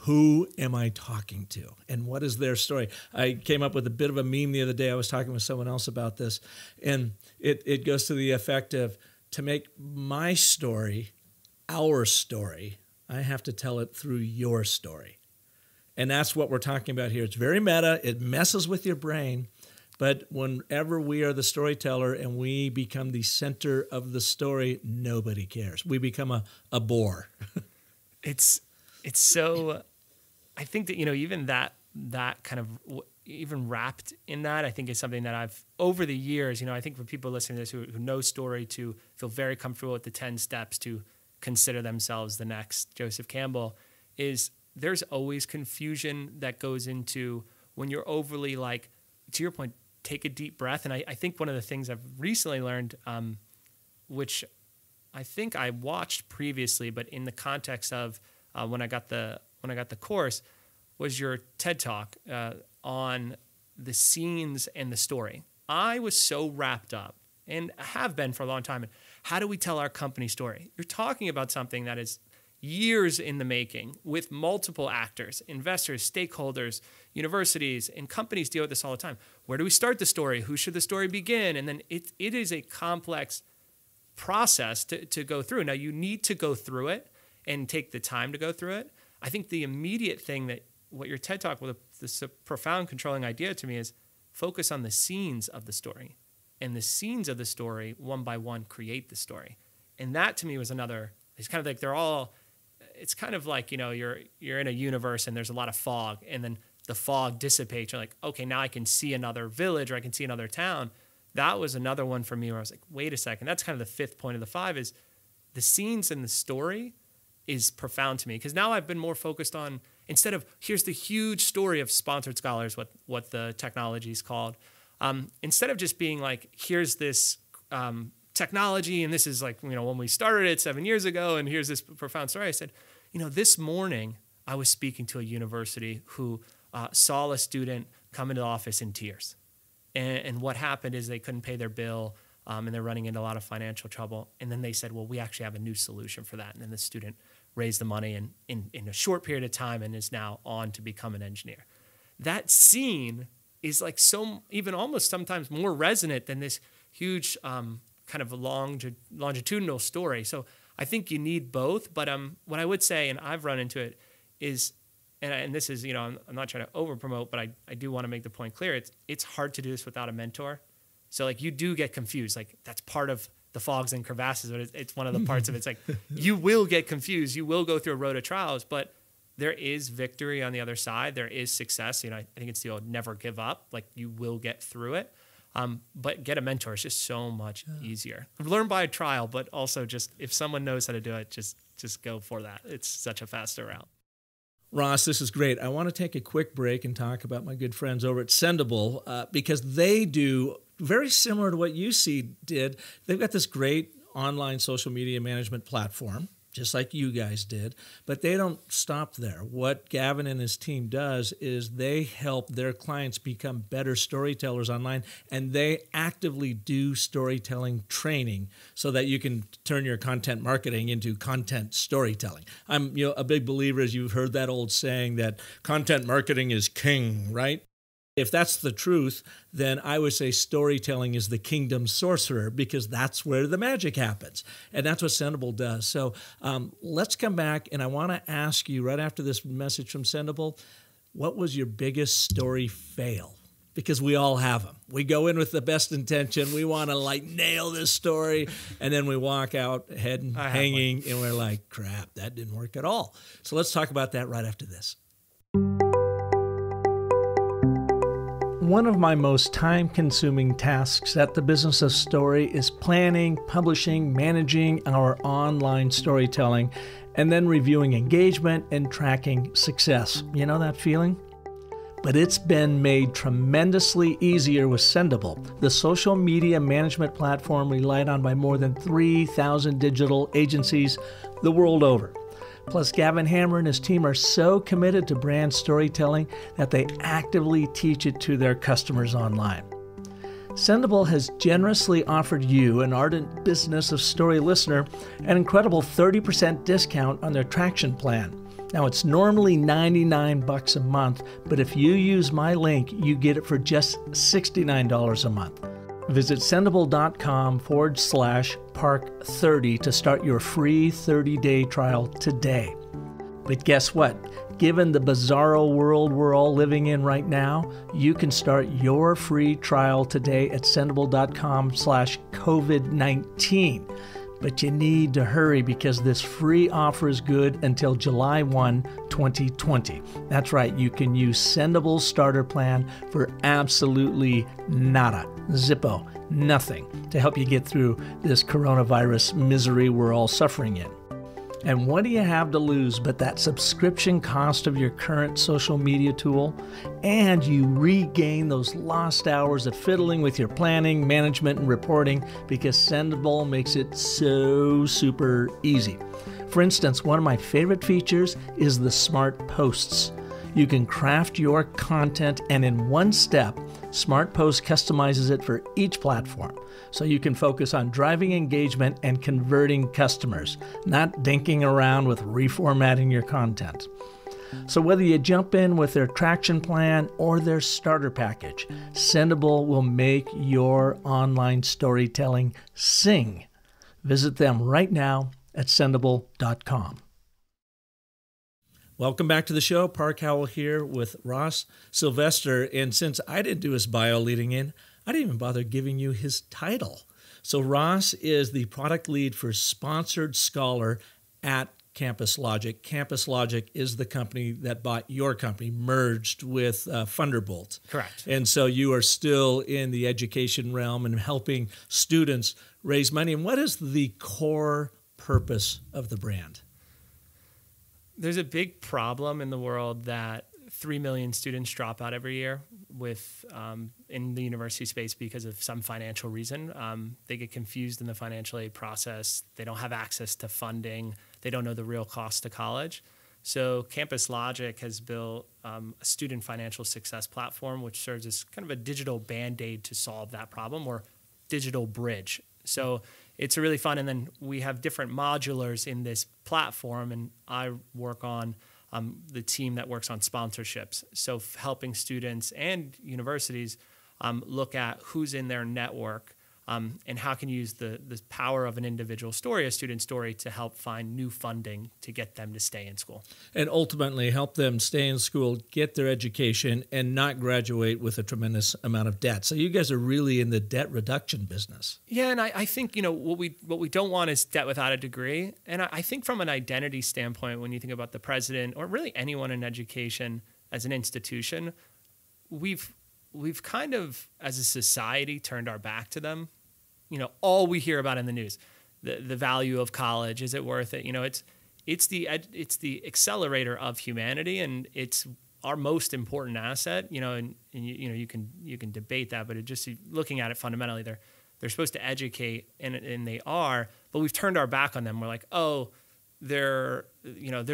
[SPEAKER 1] Who am I talking to? And what is their story? I came up with a bit of a meme the other day. I was talking with someone else about this. And it goes to the effect of, to make my story our story. I have to tell it through your story. And that's what we're talking about here. It's very meta. It messes with your brain. But whenever we are the storyteller and we become the center of the story, nobody cares. We become a bore.
[SPEAKER 2] It's so, I think that, even that kind of, even wrapped in that, I think is something that I've, over the years, I think for people listening to this who know story, to feel very comfortable with the 10 steps to consider themselves the next Joseph Campbell, is there's always confusion that goes into when you're overly, like, to your point, take a deep breath. And I think one of the things I've recently learned, which I think I watched previously, but in the context of when I got the course, was your TED Talk on the scenes and the story. I was so wrapped up, and have been for a long time, in how do we tell our company story? You're talking about something that is years in the making, with multiple actors, investors, stakeholders, universities, and companies deal with this all the time. Where do we start the story? Who should the story begin? And then it is a complex process to go through. Now, you need to go through it and take the time to go through it. I think the immediate thing that what your TED Talk, with this profound controlling idea to me, is focus on the scenes of the story. And the scenes of the story, one by one, create the story. And that to me was another, it's kind of like they're all, it's kind of like, you're in a universe and there's a lot of fog, and then the fog dissipates. You're like, okay, now I can see another village, or I can see another town. That was another one for me where I was like, wait a second. That's kind of the fifth point of the 5, is the scenes and the story is profound to me. Because now I've been more focused on, instead of here's the huge story of sponsored scholars, what the technology is called, instead of just being like, here's this technology, and this is like, when we started it 7 years ago, and here's this profound story. I said, this morning I was speaking to a university who saw a student come into the office in tears. And what happened is they couldn't pay their bill, and they're running into a lot of financial trouble. And then they said, well, we actually have a new solution for that. And then the student raised the money in a short period of time and is now on to become an engineer. That scene is like so, even almost sometimes more resonant than this huge kind of longitudinal story. So I think you need both. But what I would say, and I've run into it, is, and this is, I'm not trying to over promote, but I do want to make the point clear. It's hard to do this without a mentor. So like you do get confused. Like that's part of the fogs and crevasses, but it's one of the parts of it. It's like you will get confused. You will go through a road of trials, but there is victory on the other side. There is success. I think it's the old never give up. Like you will get through it. But get a mentor. It's just so much easier. Learn by trial, but also just if someone knows how to do it, just go for that. It's such a faster route.
[SPEAKER 1] Ross, this is great. I want to take a quick break and talk about my good friends over at Sendable because they do very similar to what UC did. They've got this great online social media management platform, just like you guys did, but they don't stop there. What Gavin and his team does is they help their clients become better storytellers online, and they actively do storytelling training so that you can turn your content marketing into content storytelling. I'm a big believer, as you've heard that old saying, that content marketing is king, right? If that's the truth, then I would say storytelling is the kingdom sorcerer, because that's where the magic happens. And that's what Sendable does. So let's come back, and I want to ask you right after this message from Sendable, what was your biggest story fail? Because we all have them. We go in with the best intention. We want to nail this story. And then we walk out head hanging, and we're like, crap, that didn't work at all. So let's talk about that right after this. One of my most time-consuming tasks at the Business of Story is planning, publishing, managing our online storytelling, and then reviewing engagement and tracking success. You know that feeling? But it's been made tremendously easier with Sendable, the social media management platform relied on by more than 3,000 digital agencies the world over. Plus, Gavin Hammer and his team are so committed to brand storytelling that they actively teach it to their customers online. Sendable has generously offered you, an ardent Business of Story listener, an incredible 30% discount on their traction plan. Now, it's normally $99 a month, but if you use my link, you get it for just $69 a month. Visit sendable.com/park30 to start your free 30-day trial today. But guess what? Given the bizarro world we're all living in right now, you can start your free trial today at sendable.com/COVID-19. But you need to hurry because this free offer is good until July 1, 2020. That's right, you can use Sendable's starter plan for absolutely nada, zippo, nothing to help you get through this coronavirus misery we're all suffering in. And what do you have to lose but that subscription cost of your current social media tool? And you regain those lost hours of fiddling with your planning, management, and reporting because Sendable makes it so super easy. For instance, one of my favorite features is the Smart Posts. You can craft your content, and in one step, Smart Post customizes it for each platform. So you can focus on driving engagement and converting customers, not dinking around with reformatting your content. So whether you jump in with their traction plan or their starter package, Sendable will make your online storytelling sing. Visit them right now at sendable.com. Welcome back to the show. Park Howell here with Ross Sylvester. And since I didn't do his bio leading in, I didn't even bother giving you his title. So Ross is the product lead for Sponsored Scholar at Campus Logic. Campus Logic is the company that bought your company, merged with Thunderbolt.
[SPEAKER 2] Correct.
[SPEAKER 1] And so you are still in the education realm and helping students raise money. And what is the core purpose of the brand?
[SPEAKER 2] There's a big problem in the world that 3 million students drop out every year with in the university space because of some financial reason. They get confused in the financial aid process. They don't have access to funding. They don't know the real cost to college. So Campus Logic has built a student financial success platform, which serves as kind of a digital Band-Aid to solve that problem, or digital bridge. So it's really fun. And then we have different modulars in this platform, and I work on the team that works on sponsorships. So helping students and universities look at who's in their network and how can you use the power of an individual story, a student story, to help find new funding to get them to stay in school.
[SPEAKER 1] And ultimately help them stay in school, get their education, and not graduate with a tremendous amount of debt. So you guys are really in the debt reduction business.
[SPEAKER 2] Yeah, and I think what we don't want is debt without a degree. And I think from an identity standpoint, when you think about the president or really anyone in education as an institution, we've kind of, as a society, turned our back to them. All we hear about in the news, the value of college, is it worth it? It's the accelerator of humanity, and it's our most important asset. And you can debate that, but looking at it fundamentally, they're supposed to educate, and they are, but we've turned our back on them. We're like, oh, there's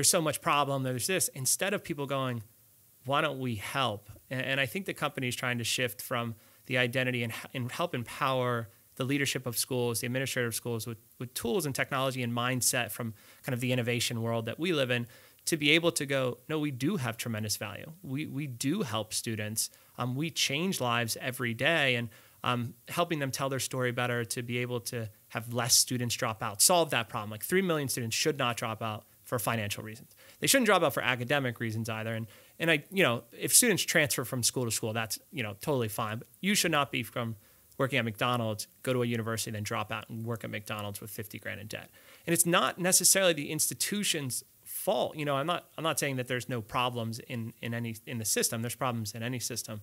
[SPEAKER 2] so much problem. There's this, instead of people going, why don't we help? And I think the company is trying to shift from the identity and help empower the leadership of schools, the administrative schools, with tools and technology and mindset from kind of the innovation world that we live in, to be able to go, no, we do have tremendous value. We do help students. We change lives every day, and helping them tell their story better, to be able to have less students drop out, solve that problem. Like 3 million students should not drop out for financial reasons. They shouldn't drop out for academic reasons either. And I, if students transfer from school to school, that's, totally fine. But you should not be from working at McDonald's, go to a university, then drop out and work at McDonald's with $50,000 in debt. And it's not necessarily the institution's fault. I'm not saying that there's no problems in the system. There's problems in any system,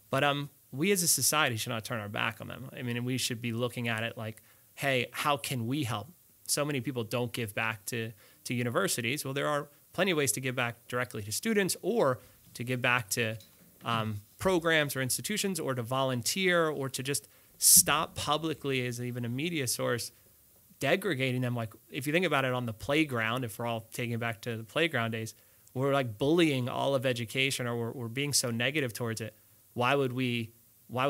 [SPEAKER 2] but we as a society should not turn our back on them. I mean, we should be looking at it like, hey, how can we help? So many people don't give back to universities. Well, there are plenty of ways to give back directly to students, or to give back to programs or institutions, or to volunteer, or to just stop publicly, as even a media source, degrading them. Like, if you think about it on the playground, if we're all taking it back to the playground days, we're like bullying all of education, or we're being so negative towards it. Why would we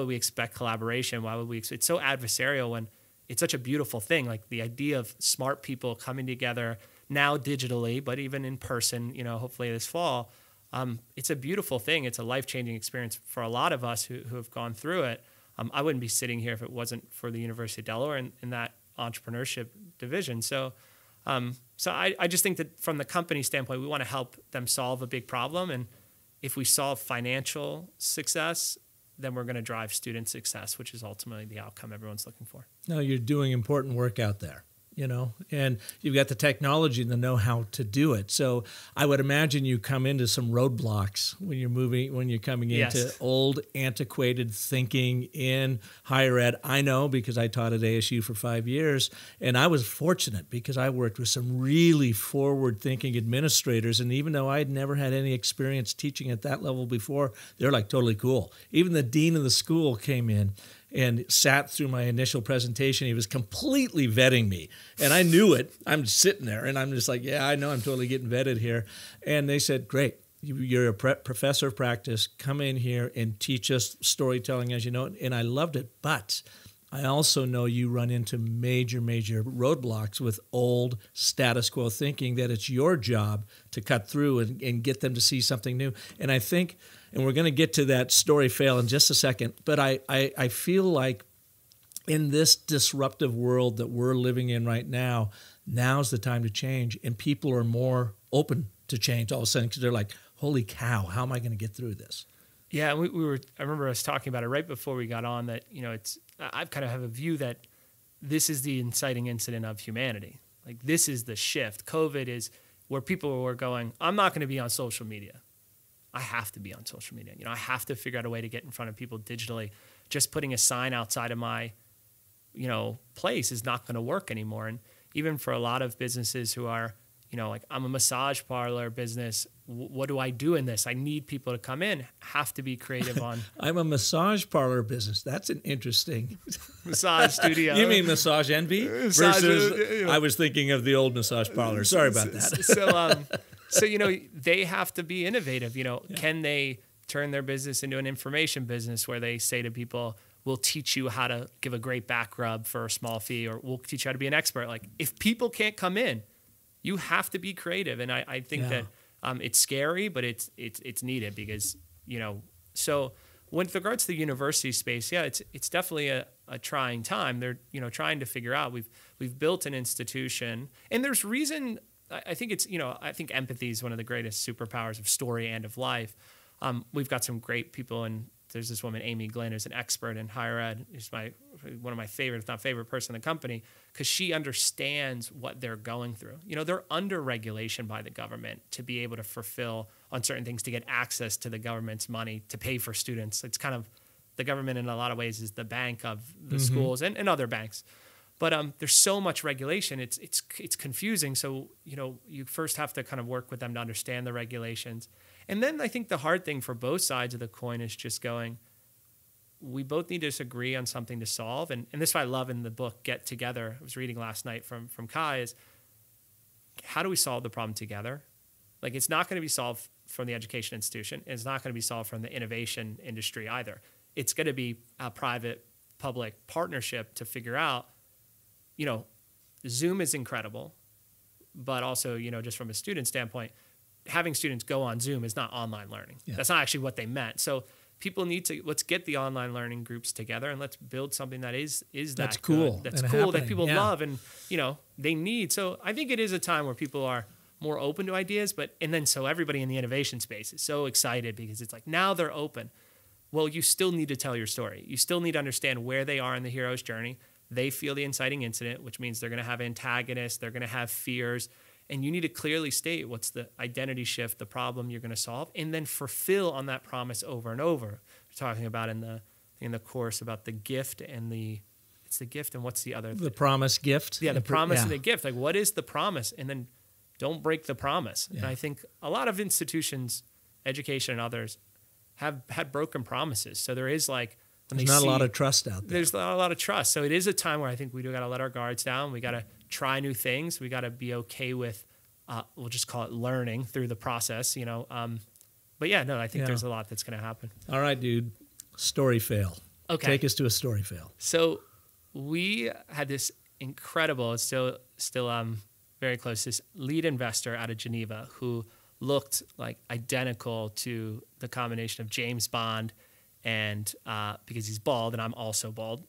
[SPEAKER 2] expect collaboration? It's so adversarial when it's such a beautiful thing. Like the idea of smart people coming together now digitally, but even in person, hopefully this fall. It's a beautiful thing. It's a life-changing experience for a lot of us who have gone through it. I wouldn't be sitting here if it wasn't for the University of Delaware and that entrepreneurship division. So I just think that from the company standpoint, we want to help them solve a big problem. And if we solve financial success, then we're going to drive student success, which is ultimately the outcome everyone's looking for.
[SPEAKER 1] No, you're doing important work out there, and you've got the technology and the know-how to do it. So I would imagine you come into some roadblocks when you're coming into
[SPEAKER 2] Yes.
[SPEAKER 1] old, antiquated thinking in higher ed. I know because I taught at ASU for 5 years, and I was fortunate because I worked with some really forward-thinking administrators, and even though I'd never had any experience teaching at that level before, they're like totally cool. Even the dean of the school came in and sat through my initial presentation. He was completely vetting me, and I knew it. I'm sitting there, and I'm just like, yeah, I know I'm totally getting vetted here. And they said, great, you're a professor of practice. Come in here and teach us storytelling as you know it. And I loved it, but I also know you run into major, major roadblocks with old status quo thinking that it's your job to cut through and get them to see something new. And I think, and we're going to get to that story fail in just a second, but I feel like in this disruptive world that we're living in right now, now's the time to change, and people are more open to change all of a sudden because they're like, holy cow, how am I going to get through this?
[SPEAKER 2] Yeah, we were. I remember us talking about it right before we got on. That I kind of have a view that this is the inciting incident of humanity. Like this is the shift. COVID is where people were going, I'm not going to be on social media. I have to be on social media. I have to figure out a way to get in front of people digitally. Just putting a sign outside of my, place is not going to work anymore. And even for a lot of businesses who are, like I'm a massage parlor business. What do I do in this? I need people to come in. Have to be creative on.
[SPEAKER 1] I'm a massage parlor business. That's an interesting
[SPEAKER 2] massage studio.
[SPEAKER 1] You mean Massage Envy versus? I was thinking of the old massage parlor. Sorry about that.
[SPEAKER 2] So they have to be innovative. Can they turn their business into an information business where they say to people, we'll teach you how to give a great back rub for a small fee, or we'll teach you how to be an expert. Like if people can't come in, you have to be creative. And I think that it's scary, but it's needed because, so with regards to the university space, it's definitely a trying time. They're, trying to figure out, we've built an institution, and there's reason. I think it's, I think empathy is one of the greatest superpowers of story and of life. We've got some great people, and there's this woman, Amy Glynn, who's an expert in higher ed. She's one of my favorite, if not favorite person in the company, because she understands what they're going through. They're under regulation by the government to be able to fulfill on certain things, to get access to the government's money to pay for students. It's kind of, the government in a lot of ways is the bank of the schools and other banks. But there's so much regulation, it's confusing. So, you first have to kind of work with them to understand the regulations. And then I think the hard thing for both sides of the coin is just going, we both need to disagree on something to solve. And this is what I love in the book, Get Together. I was reading last night from Kai, is how do we solve the problem together? Like it's not going to be solved from the education institution. And it's not going to be solved from the innovation industry either. It's going to be a private-public partnership to figure out, Zoom is incredible, but also, just from a student standpoint, having students go on Zoom is not online learning. Yeah. That's not actually what they meant. So people need to, let's get the online learning groups together and let's build something that is
[SPEAKER 1] that's cool.
[SPEAKER 2] That's cool, happening. That people love and, they need. So I think it is a time where people are more open to ideas, so everybody in the innovation space is so excited because it's like, now they're open. Well, you still need to tell your story. You still need to understand where they are in the hero's journey. They feel the inciting incident, which means they're going to have antagonists, they're going to have fears, and you need to clearly state what's the identity shift, the problem you're going to solve, and then fulfill on that promise over and over. We're talking about in the course about the gift and it's the gift and what's the other thing?
[SPEAKER 1] The promise gift.
[SPEAKER 2] Yeah, the promise and the gift. Like what is the promise? And then don't break the promise. Yeah. And I think a lot of institutions, education and others, have had broken promises. So there is
[SPEAKER 1] there's not a lot of trust out there.
[SPEAKER 2] There's not a lot of trust. So it is a time where I think we do got to let our guards down. We got to try new things. We got to be okay with, we'll just call it learning through the process, But I think there's a lot that's going to happen.
[SPEAKER 1] All right, dude. Story fail.
[SPEAKER 2] Okay.
[SPEAKER 1] Take us to a story fail.
[SPEAKER 2] So we had this incredible, it's still very close, this lead investor out of Geneva who looked like identical to the combination of James Bond and because he's bald and I'm also bald,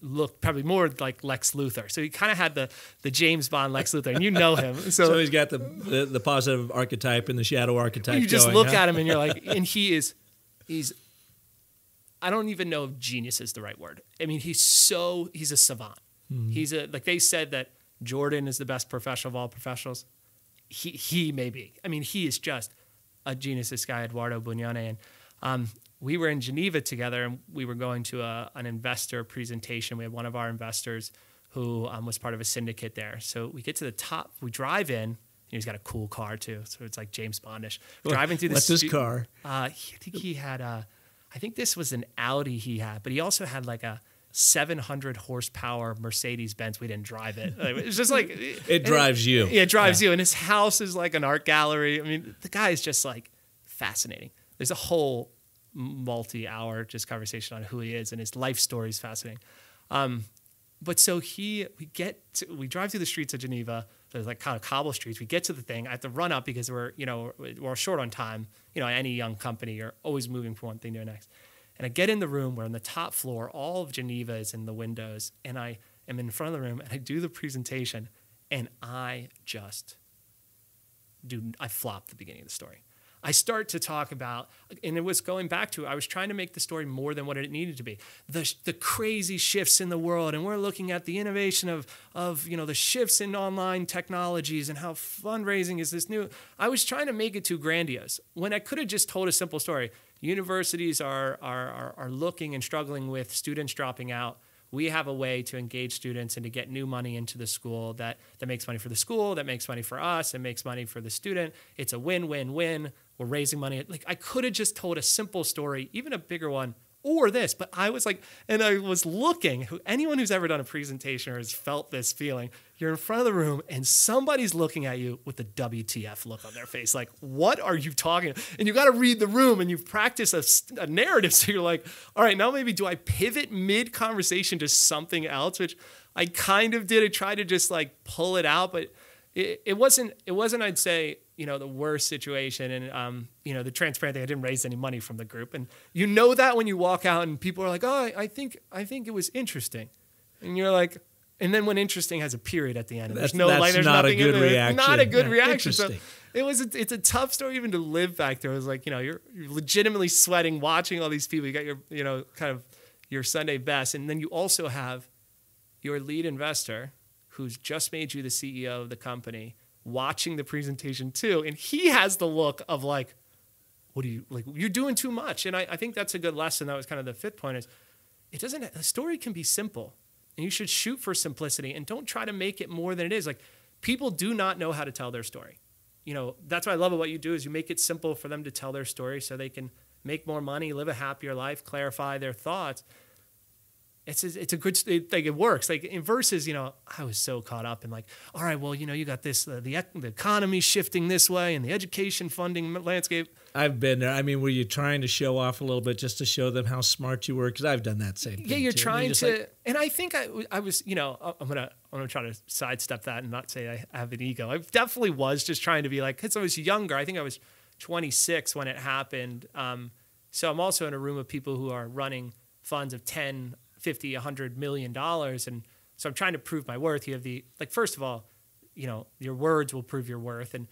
[SPEAKER 2] looked probably more like Lex Luthor. So he kind of had the James Bond Lex Luthor, and you know him.
[SPEAKER 1] So he's got the positive archetype and the shadow archetype.
[SPEAKER 2] You just look at him and you're like, and he's. I don't even know if genius is the right word. I mean, he's a savant. Mm-hmm. Like they said that Jordan is the best professional of all professionals. He may be. I mean, he is just a genius, this guy, Eduardo Bugnone. And we were in Geneva together, and we were going to an investor presentation. We had one of our investors who was part of a syndicate there. So we get to the top. We drive in. He's got a cool car, too. So it's like James Bondish. Driving through
[SPEAKER 1] What's his car?
[SPEAKER 2] I think he had I think this was an Audi he had, but he also had like a 700 horsepower Mercedes-Benz. We didn't drive it. It's just like...
[SPEAKER 1] It drives you.
[SPEAKER 2] Yeah, it drives you. And his house is like an art gallery. I mean, the guy is just like fascinating. There's a whole multi-hour just conversation on who he is, and his life story is fascinating. But so we drive through the streets of Geneva. There's like kind of cobble streets. We get to the thing. I have to run up because we're short on time. Any young company, you're always moving from one thing to the next. And I get in the room. We're on the top floor. All of Geneva is in the windows. And I am in front of the room, and I do the presentation, and I flop the beginning of the story. I start to talk about, and it was going back to, I was trying to make the story more than what it needed to be. The crazy shifts in the world, and we're looking at the innovation of the shifts in online technologies and how fundraising is this new. I was trying to make it too grandiose when I could have just told a simple story. Universities are looking and struggling with students dropping out. We have a way to engage students and to get new money into the school that makes money for the school, that makes money for us, and makes money for the student. It's a win-win-win. We're raising money. Like, I could have just told a simple story, even a bigger one, or this, but I was like, and I was looking, anyone who's ever done a presentation or has felt this feeling, you're in front of the room and somebody's looking at you with the WTF look on their face. Like, what are you talking? And you got to read the room, and you've practiced a narrative. So you're like, all right, now maybe do I pivot mid conversation to something else, which I kind of did. I tried to just like pull it out, but it wasn't, I'd say, the worst situation. And, the transparent thing, I didn't raise any money from the group. And that when you walk out and people are like, oh, I think it was interesting. And you're like, and then when interesting has a period at the end, and there's no light, there's
[SPEAKER 1] not
[SPEAKER 2] nothing
[SPEAKER 1] a good reaction.
[SPEAKER 2] Not a good reaction. So it's a tough story even to live back there. It was like, you're legitimately sweating, watching all these people. You got your, kind of your Sunday best. And then you also have your lead investor who's just made you the CEO of the company watching the presentation too. And he has the look of like, what do you, like, you're doing too much. And I think that's a good lesson. That was kind of the fifth point is a story can be simple. And you should shoot for simplicity and don't try to make it more than it is. Like, people do not know how to tell their story. That's what I love about what you do is you make it simple for them to tell their story so they can make more money, live a happier life, clarify their thoughts. It's a good thing. It works. Like in versus, I was so caught up in like, all right, well, you got this, the economy shifting this way and the education funding landscape.
[SPEAKER 1] I've been there. I mean, were you trying to show off a little bit just to show them how smart you were? Because I've done that same thing.
[SPEAKER 2] Yeah, you're
[SPEAKER 1] too.
[SPEAKER 2] trying to, and I think I was, I'm gonna try to sidestep that and not say I have an ego. I definitely was just trying to be like, because I was younger. I think I was 26 when it happened. So I'm also in a room of people who are running funds of 10, 50, $100 million. And so I'm trying to prove my worth. You have first of all, your words will prove your worth. And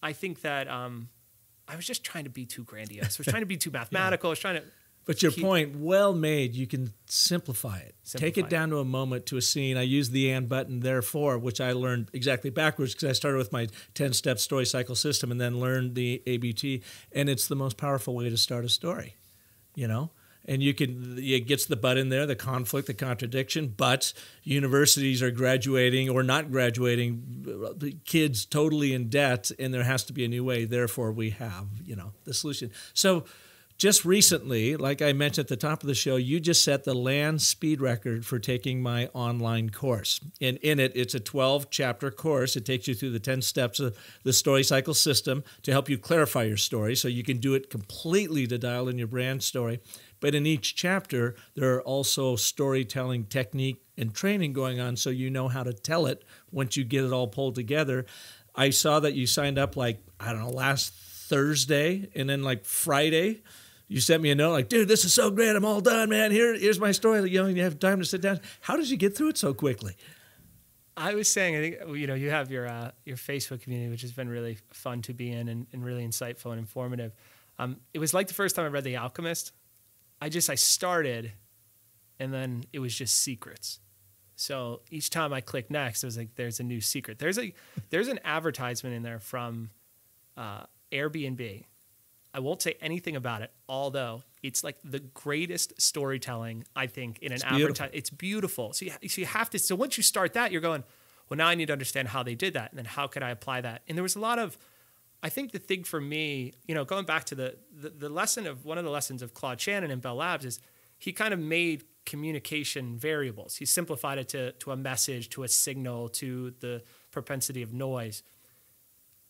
[SPEAKER 2] I think that I was just trying to be too grandiose. I was trying to be too mathematical. Yeah. I was trying to.
[SPEAKER 1] But your point, well made. You can simplify it. Take it down to a moment, to a scene. I use the and button, therefore, which I learned exactly backwards because I started with my 10-step story cycle system and then learned the ABT. And it's the most powerful way to start a story, And it gets the but in there, the conflict, the contradiction, but universities are graduating or not graduating, kids totally in debt, and there has to be a new way. Therefore, we have, the solution. So just recently, like I mentioned at the top of the show, you just set the land speed record for taking my online course. And in it, it's a 12-chapter course. It takes you through the 10 steps of the story cycle system to help you clarify your story so you can do it completely to dial in your brand story. But in each chapter, there are also storytelling technique and training going on so you know how to tell it once you get it all pulled together. I saw that you signed up last Thursday, and then Friday, you sent me a note like, dude, this is so great. I'm all done, man. Here's my story. You know, you have time to sit down. How did you get through it so quickly?
[SPEAKER 2] I was saying, I think, you know, you have your Facebook community, which has been really fun to be in and really insightful and informative. It was like the first time I read The Alchemist. I started, and then it was just secrets. So each time I click next, it was like, there's a new secret. There's an advertisement in there from Airbnb. I won't say anything about it, although it's like the greatest storytelling, I think, in an advertisement. It's beautiful. So you have to, so once you start that, you're going, well, now I need to understand how they did that. And then how could I apply that? And there was a lot of, I think the thing for me, you know, going back to the lesson of, one of the lessons of Claude Shannon in Bell Labs is he kind of made communication variables. He simplified it to a message, to a signal, to the propensity of noise.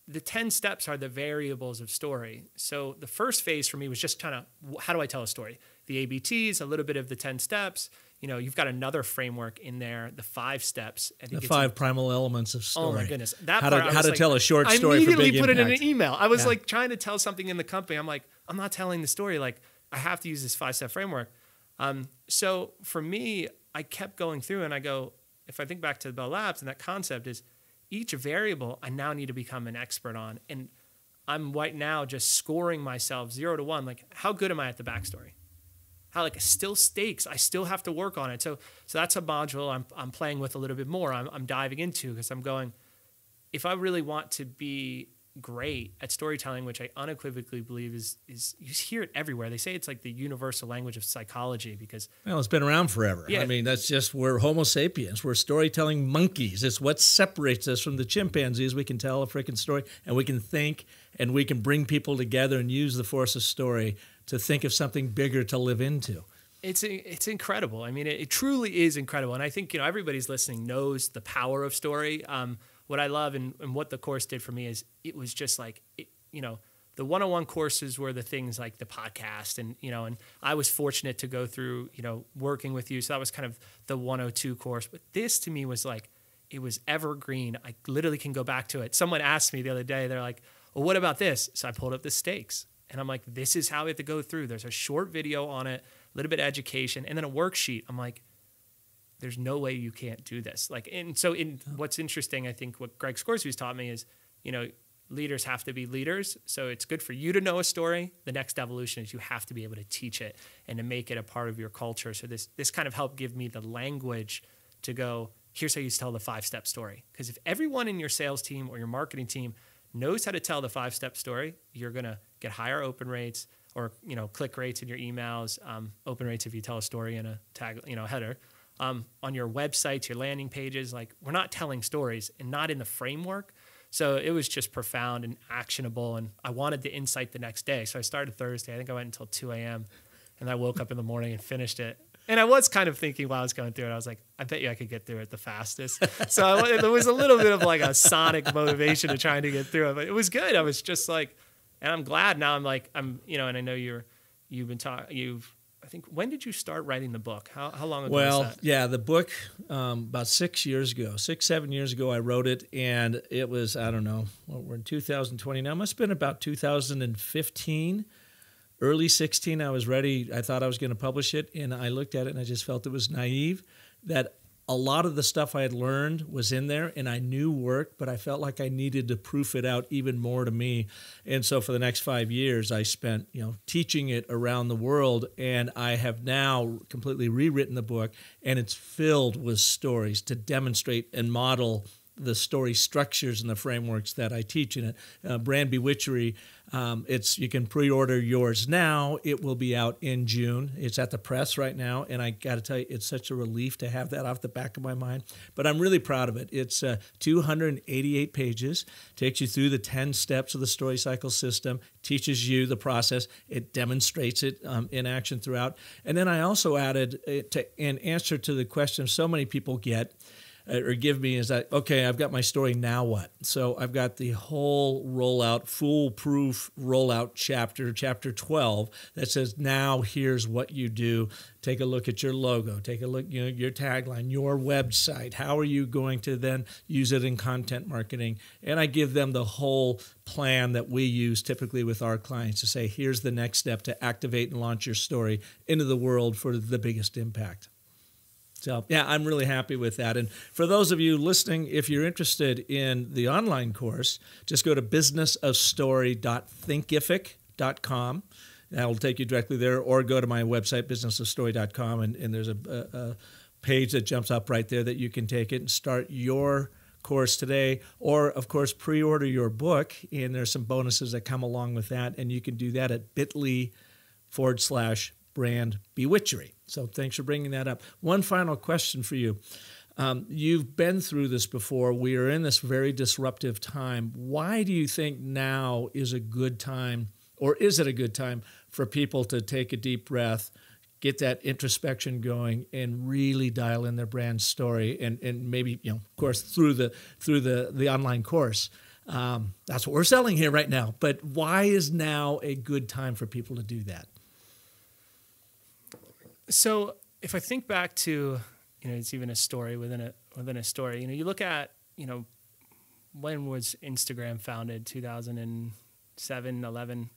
[SPEAKER 2] The 10 steps are the variables of story. So the first phase for me was just kind of, how do I tell a story? The ABTs, a little bit of the 10 steps. You know, you've got another framework in there, the 5 steps. I think
[SPEAKER 1] the 5 primal elements of story.
[SPEAKER 2] Oh my goodness. That
[SPEAKER 1] how
[SPEAKER 2] part,
[SPEAKER 1] to tell a short story for big impact.
[SPEAKER 2] I immediately put it in an email. I was like trying to tell something in the company. I'm like, I'm not telling the story. Like, I have to use this 5-step framework. So for me, I kept going through and I go, if I think back to the Bell Labs and that concept is, each variable I now need to become an expert on. And I'm right now just scoring myself 0 to 1. Like, how good am I at the backstory? How, like, still stakes. I still have to work on it. So that's a module I'm playing with a little bit more. I'm diving into, because I'm going, if I really want to be great at storytelling, which I unequivocally believe is you hear it everywhere. They say it's like the universal language of psychology, because
[SPEAKER 1] it's been around forever. Yeah. I mean, that's just, we're Homo sapiens. We're storytelling monkeys. It's what separates us from the chimpanzees. We can tell a freaking story, and we can think, and we can bring people together and use the force of story to think of something bigger to live into.
[SPEAKER 2] It's incredible. I mean, it truly is incredible. And I think, you know, everybody's listening knows the power of story. What I love and what the course did for me is it was just like, you know, the one-on-one courses were the things like the podcast, and, you know, and I was fortunate to go through, you know, working with you. So that was kind of the 102 course. But this to me was like, it was evergreen. I literally can go back to it. Someone asked me the other day, they're like, well, what about this? So I pulled up the stakes, and I'm like, this is how we have to go through. There's a short video on it, a little bit of education, and then a worksheet. I'm like, there's no way you can't do this. Like, and so what's interesting, I think what Greg Scorsese taught me is, you know, leaders have to be leaders. So it's good for you to know a story. The next evolution is you have to be able to teach it and to make it a part of your culture. So this kind of helped give me the language to go, here's how you tell the 5-step story. Because if everyone in your sales team or your marketing team knows how to tell the 5-step story, you're going to get higher open rates, or, you know, click rates in your emails, open rates if you tell a story in a tag, you know, header. On your websites, your landing pages, like, we're not telling stories and not in the framework. So it was just profound and actionable. And I wanted the insight the next day. So I started Thursday. I think I went until 2 a.m. and I woke up in the morning and finished it. And I was kind of thinking while I was going through it, I was like, I bet you I could get through it the fastest. So there was a little bit of like a sonic motivation to trying to get through it, but it was good. I was just like, and I'm glad now. I'm, you know, and I know I think, when did you start writing the book? How long ago was that? Yeah,
[SPEAKER 1] the book, about 7 years ago, I wrote it, and it was, I don't know, we're in 2020 now. It must have been about 2015, early 16. I was ready. I thought I was going to publish it, and I looked at it, and I just felt it was naive, that a lot of the stuff I had learned was in there, and I knew worked, but I felt like I needed to proof it out even more to me. And so for the next 5 years, I spent, you know, teaching it around the world, and I have now completely rewritten the book, and it's filled with stories to demonstrate and model the story structures and the frameworks that I teach in it. Brand Bewitchery, you can pre-order yours now. It will be out in June. It's at the press right now, and I got to tell you, it's such a relief to have that off the back of my mind. But I'm really proud of it. It's 288 pages, takes you through the 10 steps of the story cycle system, teaches you the process. It demonstrates it in action throughout. And then I also added, in answer to the question so many people get, or give me is that, okay, I've got my story, now what? So I've got the whole rollout, foolproof rollout chapter 12, that says, now here's what you do. Take a look at your logo, take a look, your tagline, your website. How are you going to then use it in content marketing? And I give them the whole plan that we use typically with our clients to say, here's the next step to activate and launch your story into the world for the biggest impact. So, yeah, I'm really happy with that. And for those of you listening, if you're interested in the online course, just go to businessofstory.thinkific.com. That will take you directly there, or go to my website, businessofstory.com, and there's a page that jumps up right there that you can take it and start your course today. Or, of course, pre-order your book, and there's some bonuses that come along with that, and you can do that at bit.ly/brand bewitchery. So thanks for bringing that up. One final question for you. You've been through this before. We are in this very disruptive time. Why do you think now is a good time, or is it a good time for people to take a deep breath, get that introspection going, and really dial in their brand story, and maybe, of course, through the online course? That's what we're selling here right now. But why is now a good time for people to do that?
[SPEAKER 2] So if I think back to, it's even a story within a story. You look at, when was Instagram founded? 2007, 11.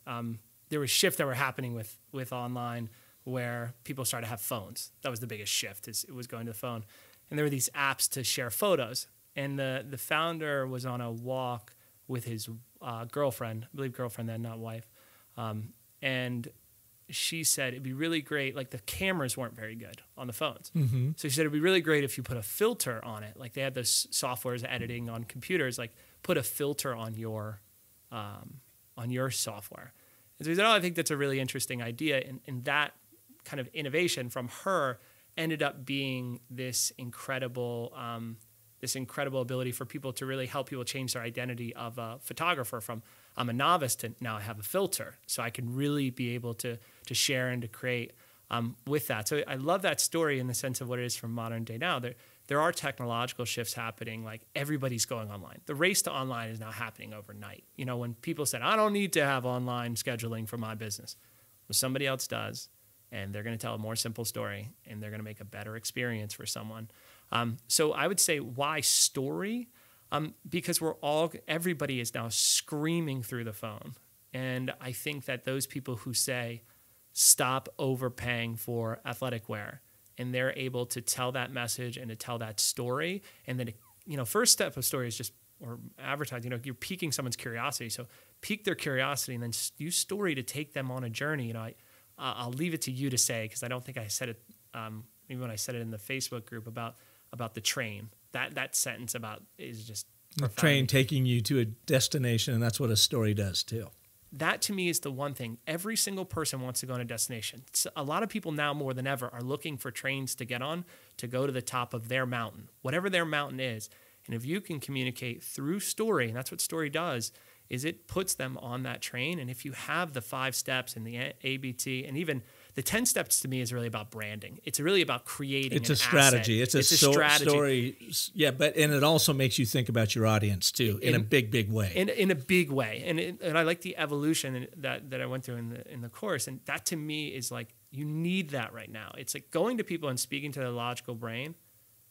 [SPEAKER 2] There was shifts that were happening with online, where people started to have phones. That was the biggest shift. It was going to the phone, and there were these apps to share photos. And the founder was on a walk with his girlfriend, I believe girlfriend then, not wife, and she said it'd be really great, like the cameras weren't very good on the phones. Mm-hmm. So she said it'd be really great if you put a filter on it. Like they had those softwares editing on computers, like put a filter on your software. And so he said, I think that's a really interesting idea. And that kind of innovation from her ended up being this incredible ability for people to really help people change their identity of a photographer from I'm a novice to now I have a filter, so I can really be able to share and to create with that. So I love that story in the sense of what it is from modern day now. There are technological shifts happening, like everybody's going online. The race to online is now happening overnight. When people said, I don't need to have online scheduling for my business, well, somebody else does, and they're going to tell a more simple story, and they're going to make a better experience for someone. So I would say, why story? Because everybody is now screaming through the phone. And I think that those people who say, stop overpaying for athletic wear, and they're able to tell that message and to tell that story. And then, first step of story is just, or advertising, you're piquing someone's curiosity. So pique their curiosity and then use story to take them on a journey. I'll leave it to you to say, because I don't think I said it, even when I said it in the Facebook group about the train. That sentence is just profound. The train
[SPEAKER 1] taking you to a destination, and that's what a story does too.
[SPEAKER 2] That to me is the one thing. Every single person wants to go on a destination. A lot of people now more than ever are looking for trains to get on to go to the top of their mountain, whatever their mountain is. And if you can communicate through story, and that's what story does, is it puts them on that train. And if you have the 5 steps and the ABT, and even the 10 steps to me is really about branding. It's really about creating
[SPEAKER 1] an strategy.
[SPEAKER 2] Asset.
[SPEAKER 1] It's a strategy. Story. Yeah, and it also makes you think about your audience too in a big way.
[SPEAKER 2] In a big way. And I like the evolution that I went through in the course. And that to me is like, you need that right now. It's like going to people and speaking to their logical brain,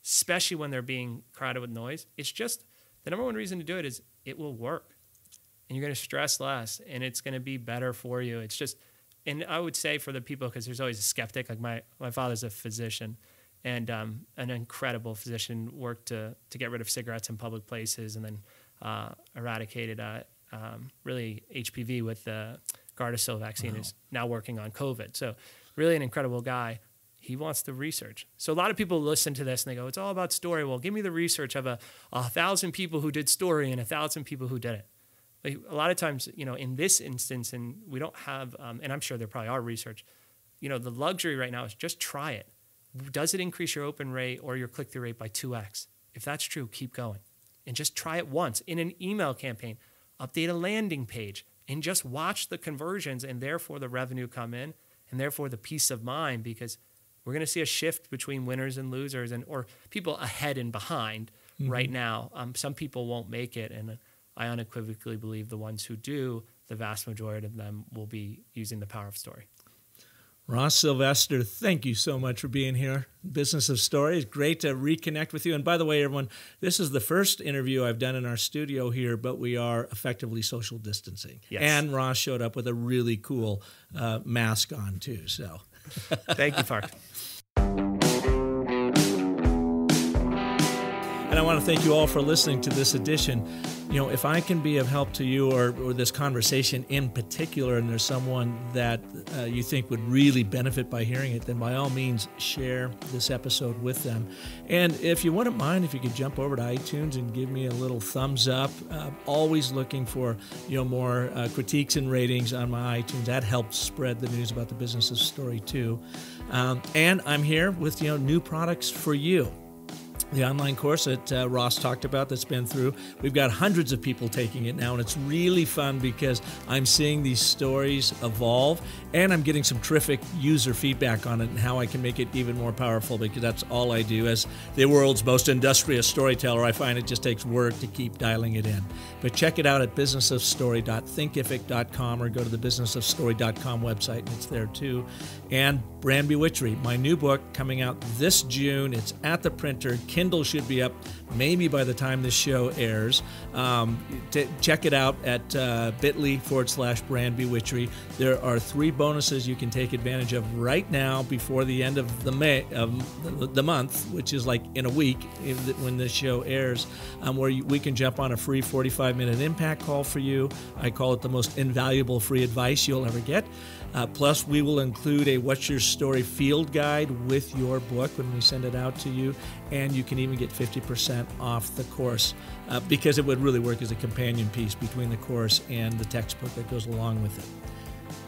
[SPEAKER 2] especially when they're being crowded with noise. It's just the number one reason to do it is it will work. And you're going to stress less, and it's going to be better for you. It's just, and I would say for the people, because there's always a skeptic, like my father's a physician, and an incredible physician, worked to get rid of cigarettes in public places, and then eradicated really HPV with the Gardasil vaccine. Wow. Is now working on COVID. So really an incredible guy. He wants the research. So a lot of people listen to this and they go, it's all about story. Well, give me the research of 1,000 people who did story and 1,000 people who did it. Like a lot of times, in this instance, and we don't have, and I'm sure there probably are research, the luxury right now is just try it. Does it increase your open rate or your click-through rate by 2x? If that's true, keep going. And just try it once in an email campaign. Update a landing page and just watch the conversions and therefore the revenue come in and therefore the peace of mind, because we're going to see a shift between winners and losers, or people ahead and behind right now. Some people won't make it, and I unequivocally believe the ones who do, the vast majority of them will be using the power of story.
[SPEAKER 1] Ross Sylvester, thank you so much for being here. Business of Story. It's great to reconnect with you. And by the way, everyone, this is the first interview I've done in our studio here, but we are effectively social distancing.
[SPEAKER 2] Yes.
[SPEAKER 1] And Ross showed up with a really cool mask on, too. So
[SPEAKER 2] thank you, Park.
[SPEAKER 1] And I want to thank you all for listening to this edition. You know, if I can be of help to you or this conversation in particular, and there's someone that you think would really benefit by hearing it, then by all means, share this episode with them. And if you wouldn't mind, if you could jump over to iTunes and give me a little thumbs up. Always looking for, more critiques and ratings on my iTunes. That helps spread the news about the business of story too. And I'm here with, new products for you. The online course that Ross talked about that's been through, we've got hundreds of people taking it now, and it's really fun because I'm seeing these stories evolve, and I'm getting some terrific user feedback on it and how I can make it even more powerful, because that's all I do. As the world's most industrious storyteller, I find it just takes work to keep dialing it in. But check it out at businessofstory.thinkific.com or go to the businessofstory.com website, and it's there too. And Brand Bewitchery, my new book coming out this June. It's at the printer. Kindle should be up maybe by the time this show airs. Check it out at bit.ly/Brand Bewitchery. There are 3 bonuses you can take advantage of right now before the end of the month, which is like in a week when this show airs, where we can jump on a free 45-minute impact call for you. I call it the most invaluable free advice you'll ever get. Plus, we will include a What's Your Story field guide with your book when we send it out to you. And you can even get 50% off the course because it would really work as a companion piece between the course and the textbook that goes along with it.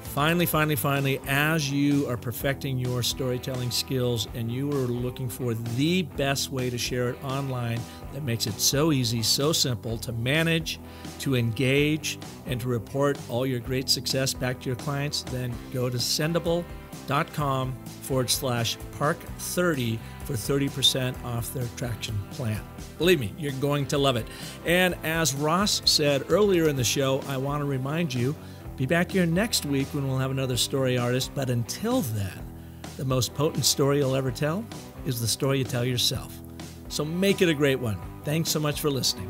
[SPEAKER 1] Finally, as you are perfecting your storytelling skills and you are looking for the best way to share it online that makes it so easy, so simple to manage, to engage, and to report all your great success back to your clients, then go to sendable.com/Park30 for 30% off their traction plan. Believe me, you're going to love it. And as Ross said earlier in the show, I want to remind you, be back here next week when we'll have another story artist. But until then, the most potent story you'll ever tell is the story you tell yourself. So make it a great one. Thanks so much for listening.